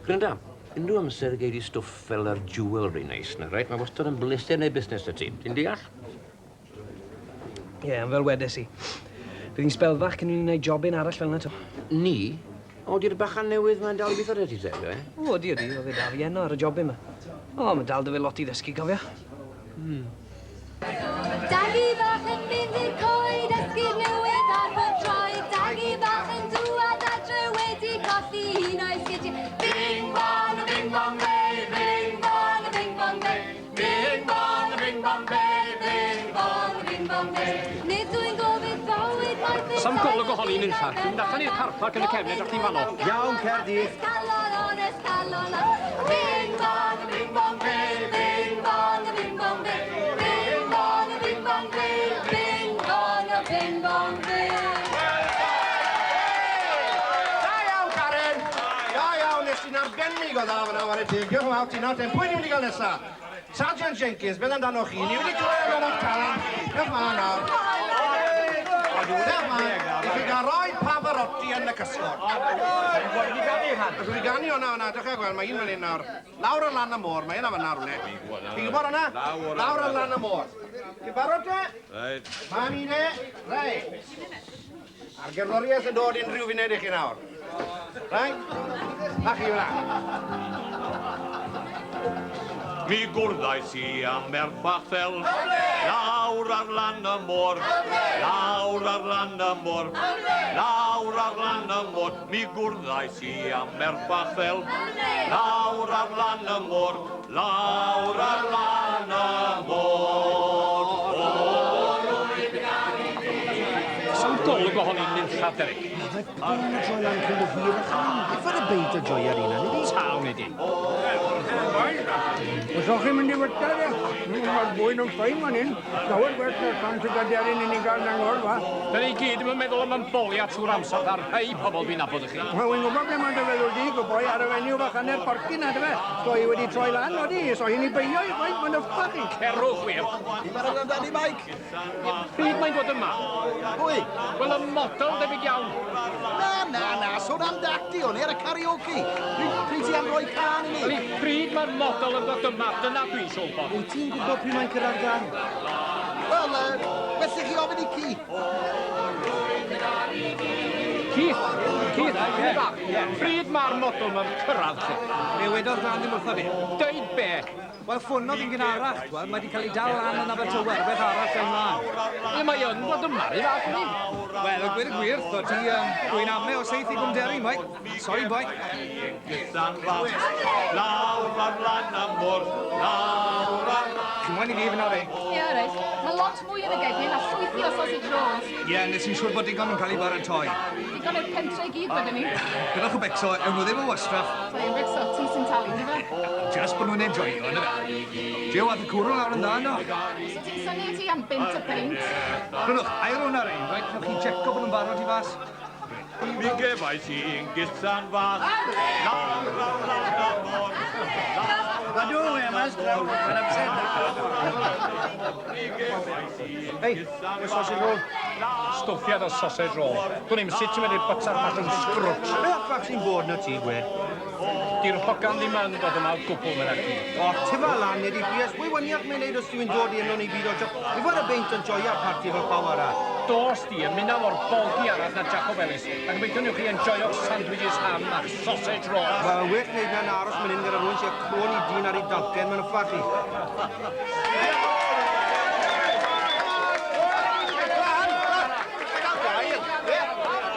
Grynda, unrhyw amser geid I stwff fel yr jewelry neis na, reit? Mae wastad yn blister neu busnes y ti. Ti'n deall? Ie, yn fel wedes I. Bydd hi'n spelfach cyn i'n gwneud jobyn arall fel yna to. Ni? O, di'r bachan newydd mae'n dal beth ar ydy te, e? O, di, oedd e da fi enno ar y jobyn yma. O, mae dal dy fe lot I ddysgu, cofio. Dagi bach yn mynd i'r coed, esgyd newydd ar bob troi. Dagi bach yn dŵad adre wedi colli un o'i sgidiau. Bing bong, a bing bong bay, bing bong, a bing bong bay. Bing bong, a bing bong bay, bing bong, a bing bong bay. Nid dwi'n gofyn bywyd moeth yn Sam golwg ohoni yn illa. Dwi'n allan i'r carpac yn y cefned o'ch chi'n fanno. Iawn, Caerdydd. Esgalon on, esgalon on. Bing bong, a bing bong bay, bing bong, a bing bong bay. Bing bong, a bing bong bay, bing bong, a bing bong bay. Da iawn, Karen. Da iawn, nes ti'n arbennig o dda fyna war y tîm. Diolch yn fawr ti nawr. Pwy ni'n mynd I gael nesa? Sergeant Jenkins, beth amdano chi? Ni wedi clywed am eich talent. Diolch yn fawr nawr. Diolch yn fawr. I chi gael roi Pavarotti yn y cysgod. Dwi'n ganu hwnna hwnna. Diolch yn gweld, mae un fan hyn nawr. Lawr ar lan y môr, mae yna fanna rwle. Ti'n gwybod hwnna? Lawr ar lan y môr. Ti'n barod te? Reit. Mam I ne? Reit. A'r gerddoriaeth yn dod unrhyw funud I chi nawr. Reit? A chi fyna. Mi gwrddais I am merchfach fel. Lawr ar lan y môr, lawr ar lan y môr, lawr ar lan y môr. Mi gwrddais I am merchfach fel. Lawr ar lan y môr, lawr ar lan y môr. Sa'n golwg ohoni'n nunlla, Derek? Bwn y droi lan cyn y hir a chan. Ifa y beint o droi ar un anu di? Tawn i di. Os o'ch chi'n mynd I wyta, de? Mae'r bwyn yn ffein fan hyn. Lawer werth na'r can sydd gaderin I ni gael na'n ngor, fa. Da ni gyd yn meddwl am ymbolio trwy'r amser ar rhai pobl fi'n abod I chi. Wel, wy'n gwybod ble mae'n dyfeddwl di, gwybod ar y fenyw fach hanner porcyn na, dyfe? So I wedi troi lan o di, so hi'n I beio I gwaith, mae'n ysbach I. Cerwch wir. Di ma'n rhaid amdani, Mike. Pryd mae'n dod yma? Pwy? Wel, y model debyg iawn. Na, sôn am dacti o'n ar y karaoke. Pryd ti am roi can I ni? Pryd mae'r model yn dod yma, dyna dwi'n siŵr bod. Wyt ti'n gwybod pryd mae'n cyrraedd gan? Wel, well chi ofyn I ci. Keith, pryd mae'r model mae'n cyrraedd chi? Be wedodd rhan ddim wrtho fi? Deud be? Wel, ffwrnodd fi'n gynharach, mae wedi cael ei dal lan yn Abertawe, beth arall yn mlaen. Ie, mae yn bod yma, I fath ni. Wel, y gwyr y gwir, ddo ti, dwi'n amle o seith I gwmderi, Mike. Sorry, boi. Lawr ar lan y môr, lawr ar lan. Cymwain I fi fyna fe. Ie, reit. Mae lot mwy yn y gegin a llwythi o sausage rolls. Ie, nes i'n siŵr bod digon yn cael ei baratoi. Digon i'r pentre I gyd wedyn ni. Gyda chw becso, ewn nhw ddim o wastraff. So i'n becso, ti sy'n talu, di fe? Just bod nhw'n enjoyo, yna fe. Gio, a dy cwrw lawr yn dda, no? So ti'n syni ti am bint y peint? Rydwch, ail hwn ar ein, rhaid, newch chi checo bod nhw'n barod I fas. Mi gefais I'n gysan fas. Lawr ar lan y môr. Badw, mas draw, yn upset. Hei, y sausage roll. Stwffiad o sausage roll. Dwi'n i'm sut ti'n mynd i'r byta'r mat yn sgrwtch. Be ffac sy'n bod na ti, gwed? Di'r hogan ddim yn dod yma o gwbl mewn ac i. O, tifa lan, nid I bias. Pwy waniach mae'n neud os dwi'n dod I enw ni byd o joc. I fod y beint yn joio parti fel power a. Dos di yn mynd o'r bolgi arall na Jacob Ellis. Ac yn beidio nhw chi enjoyo sandwiches ham a sausage rolls. Wel, well neud na'n aros mynd gyda rhywun sy'n clôn I dyn ar ei dalcen mewn y ffati.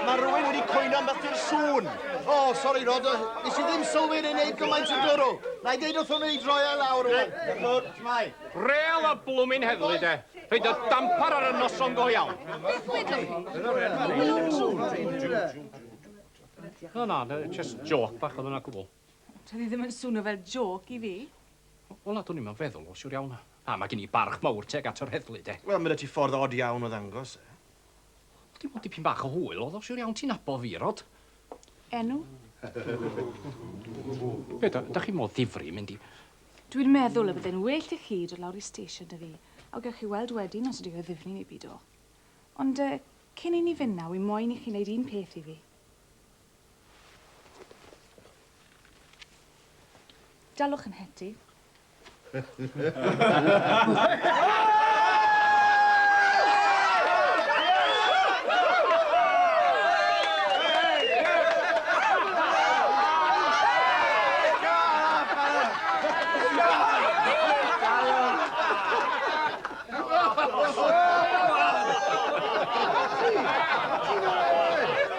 Mae rhywun wedi cwyno am beth i'r sŵn. O, sori Rod, nes I ddim sylwyd ei wneud gymaint o dwrw. Na I deud wrth hwnnw I droi e lawr rwan. Mai. Reel y blwmin heddlu, de. Rhaid y dampar ar y noson go iawn. Beth wedyn? Na, just joke bach oedd yna gwbl. Tra ddim yn swnio fel joke I fi. Wel na, dwi'n i'n feddwl o siwr iawn. A mae gen I barch mawr teg at yr heddlu, de. Wel, mae ti ffordd od iawn o ddangos. Dim ond dipyn bach o hwyl, oedd o siwr iawn ti'n abo fi, Rod. Enw? Be, da chi modd ddifri mynd I... Dwi'n meddwl y bydde'n well I chi dod lawr I station dy fi. A gewch chi weld wedyn os ydych o ddifri neu byd o. Ond cyn I ni fynd naw, I moyn I chi wneud un peth I fi. Dalwch yn heti.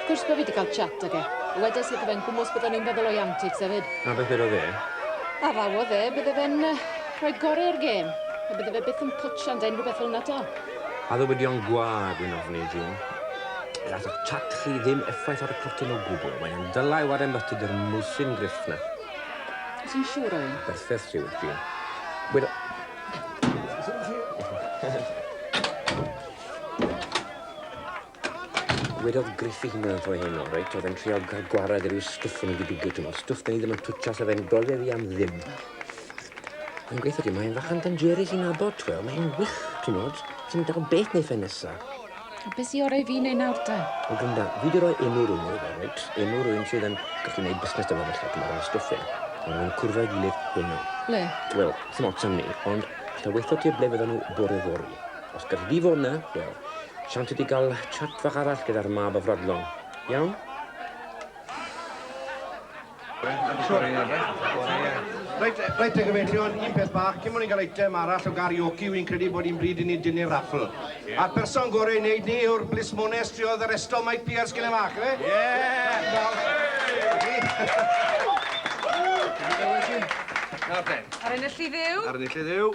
Gwrs bod fi wedi cael chat ag e. Wedes I fe'n gwmwys byddwn ni'n feddwl o'i antics hefyd. A beth oedd e? A fawodd e, bydde fe'n rhoi gorau'r gêm. A bydde fe byth yn pwtsian da'n rhywbeth fel na ta. A ddywedion gwag wy'n ofni, June. Gath o'ch chat chi ddim effaith ar y clotyn o gwbl. Mae'n dylai war ymwtyd i'r mwsyn griff na. Os i'n siŵr o un? Berffeth rhyw, June. Wedo... Wedodd Griff I hynny fwy hyn o, reit? Oedd e'n trio gael gwared i'r stwff o'n wedi bigyd yma. Stwff da ni ddim yn twtio sef e'n golew I am ddim. Mae'n gweithio di, mae'n fach yn dangeru sy'n abod, wel. Mae'n wych, ti'n oed. Ti'n dal beth neu ffen nesa. A beth I orau fi neu nawr da? O gynda, fi wedi rhoi enw rhywun iddo, reit? Enw rhywun sydd yn gallu gwneud busnes dyma felly, dyma'r stwff e. Ond mae'n cwrfa I gilydd hwnnw. Ble? Wel, ddim ots am ni, ond lle weithio ti ble fydden nhw bore fori. Os gyda di fod na, wel, siant wedi cael chat fach arall gyda'r mab o Fradlon. Iawn? Reit y gyfeillion, un peth bach, cyn mwyn i'n cael eitem arall o karaoke, wy'n credu bod i'n bryd i ni dynnu'r raffl. A'r person gorau i wneud ni yw'r blismones triodd yr estol Mike Pierce gyda mach, fe? Nawr ten. Ar ennill i ddiw? Ar ennill i ddiw.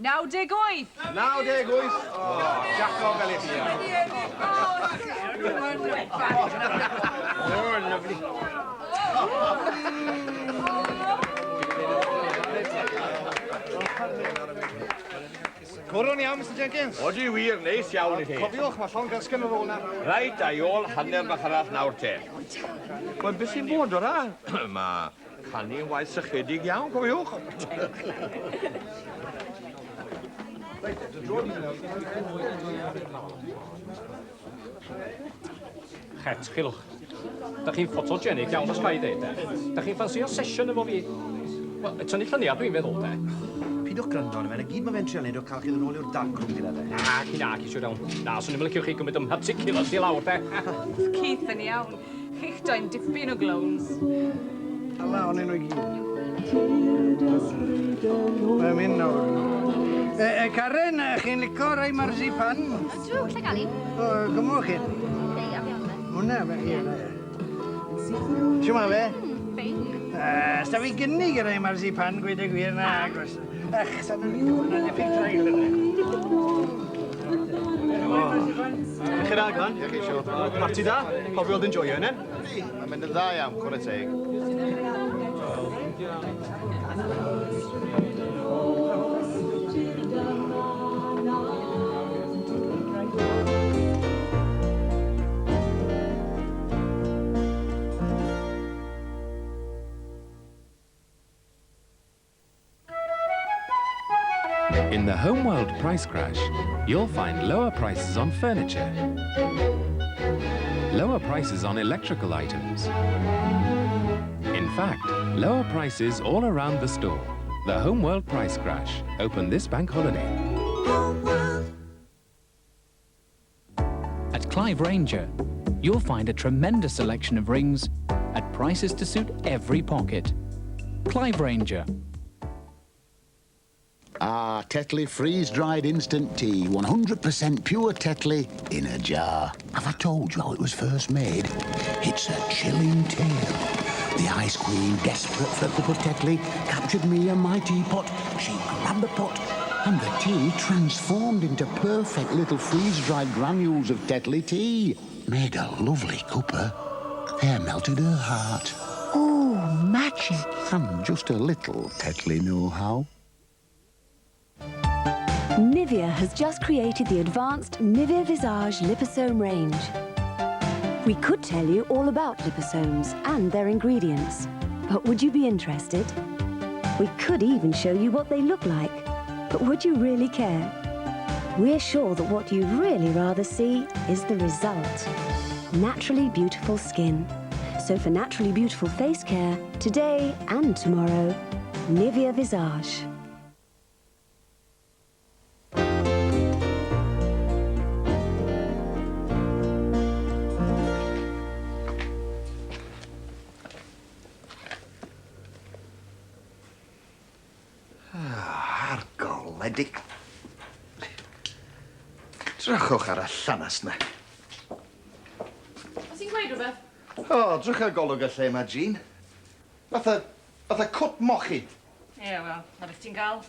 98! 98! O, Jaco fel eich Oh, lovely. Cwrwn iawn, Mr Jenkins. Odi wir, neis iawn i chi. Cofiwch, mae llon gysgen ar ôl na. Reit, a i ôl hanner bach arall nawr te. Wel, beth sy'n bod o'r a? Mae canu'n waith sychedig iawn, cofiwch. Het, chylch. Da chi'n ffotogenic iawn os gai ddeud, Da chi'n ffansio sesiwn efo fi? Wel, tynnu llyniad dwi'n feddwl, Pidwch gwrando arno fe, na gyd mae fe'n trial neud o cael chi ddyn ôl i'r dargrwm gyda fe. Ac, siwr iawn. Na, swn i'n liciwch chi gymryd ym meticulous i lawr, Keith yn iawn. Chi'ch doi'n dipyn o glowns. Ala, o'n nhw i gyd. Mae'n mynd nawr. Karen, chi'n licio rai marzipan? Ydw, lle gael i? Gymwch chi. Hwna, fe chi. Siw ma fe? Sta fi gynnig y rai marzipan, gweud y gwir na agos. Sa'n nhw'n gwneud y ffig trail yna. Chi'n aglan? Ie, chi siwr. Parti da? Cofio oedd yn joio yna? Mae'n mynd yn dda iawn, cwrdd teg. In the Homeworld price crash, you'll find lower prices on furniture, lower prices on electrical items. In fact, lower prices all around the store. The Homeworld price crash, open this bank holiday. At Clive Ranger, you'll find a tremendous selection of rings at prices to suit every pocket. Clive Ranger. Ah, Tetley freeze-dried instant tea, 100% pure Tetley in a jar. Have I told you how it was first made? It's a chilling tale. The Ice Queen, desperate for a cup of Tetley, captured me and my teapot. She grabbed the pot, and the tea transformed into perfect little freeze-dried granules of Tetley tea. Made a lovely cuppa. There melted her heart. Oh, magic. And just a little Tetley know-how. Nivea has just created the advanced Nivea Visage Liposome range. We could tell you all about liposomes and their ingredients, but would you be interested? We could even show you what they look like, but would you really care? We're sure that what you'd really rather see is the result. Naturally beautiful skin. So for naturally beautiful face care, today and tomorrow, Nivea Visage. Argoledig. Drychwch ar y llanas na. Os i'n gweud rhywbeth? O, drwch ar golwg y lle yma, Jean. Fatha cwt mochi. Ie, wel, na beth ti'n gael.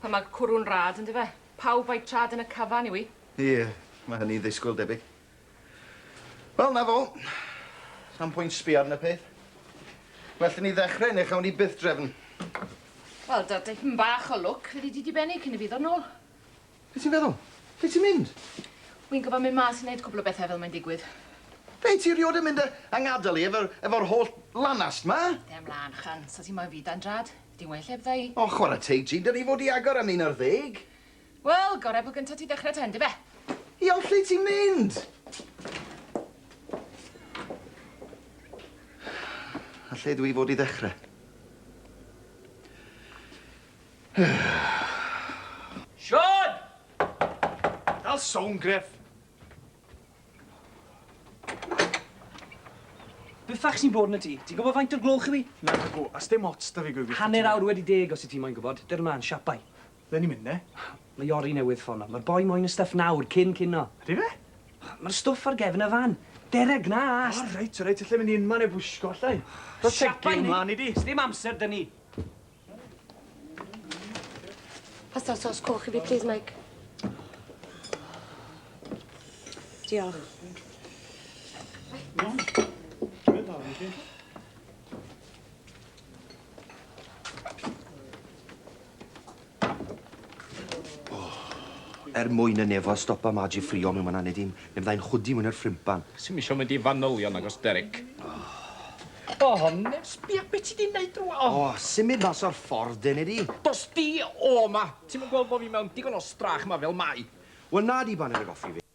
Pan mae cwrw'n rad, ynddo fe? Pawb a'i trad yn y cyfan i wi. Ie, mae hynny ddisgwyl debyg. Wel, na fo. Sam pwynt sbio arno peth. Well, ni ddechrau, neu chawn ni byth drefn. Wel, da dipyn bach o lwc, fe di benni cyn i fi ddod nôl. Be ti'n feddwl? Be ti'n mynd? Wy'n gofod mynd mas i wneud cwbl o bethau fel mae'n digwydd. Be ti riod yn mynd yng ngadael i efo'r holl lanast ma? Dem lan, chan, so ti'n moyn fi dan drad? Di'n well heb ddau. O, chwarae teg, Jean, dyn ni fod i agor am 11. Wel, gorau bod gyntaf ti ddechrau ten, di fe? Iawn, lle ti'n mynd? A lle dwi fod i ddechrau? Sean! Dal sôn, Griff. Beth fach sy'n bod yn y tŷ? Ti'n gwybod faint o'r gloch i fi? Na, go, as dim ots da fi gwybod. Hanner awr wedi 10 os i ti moyn gwybod. Dyr mlaen, siapau. Dde ni'n mynd, ne? Mae Iori newydd ffona. Mae'r boi moyn y stuff nawr, cyn o. Ydy fe? Mae'r stwff ar gefn y fan. Dereg na, ast. O, reit, lle mynd i'n man e bwysgo, allai. Siapau ni. Sdim amser dyn ni. Pasta'r sos coch i fi, please, Mike. Diolch. Mwyn y nefo a stopa Magi ffrio mewn ma'n anedim. Ne byddai'n chwdi mewn yr ffrimpan. Sy'n misio mynd i fanylion agos Derek. O, honnes, bia, beth ti di wneud rwan? O, symud mas o'r ffordd, dyn ni di. Dos di o ma! Ti'n mynd gweld bod fi mewn digon o strach yma fel mai? Wel, na di ban yn y goffi fi.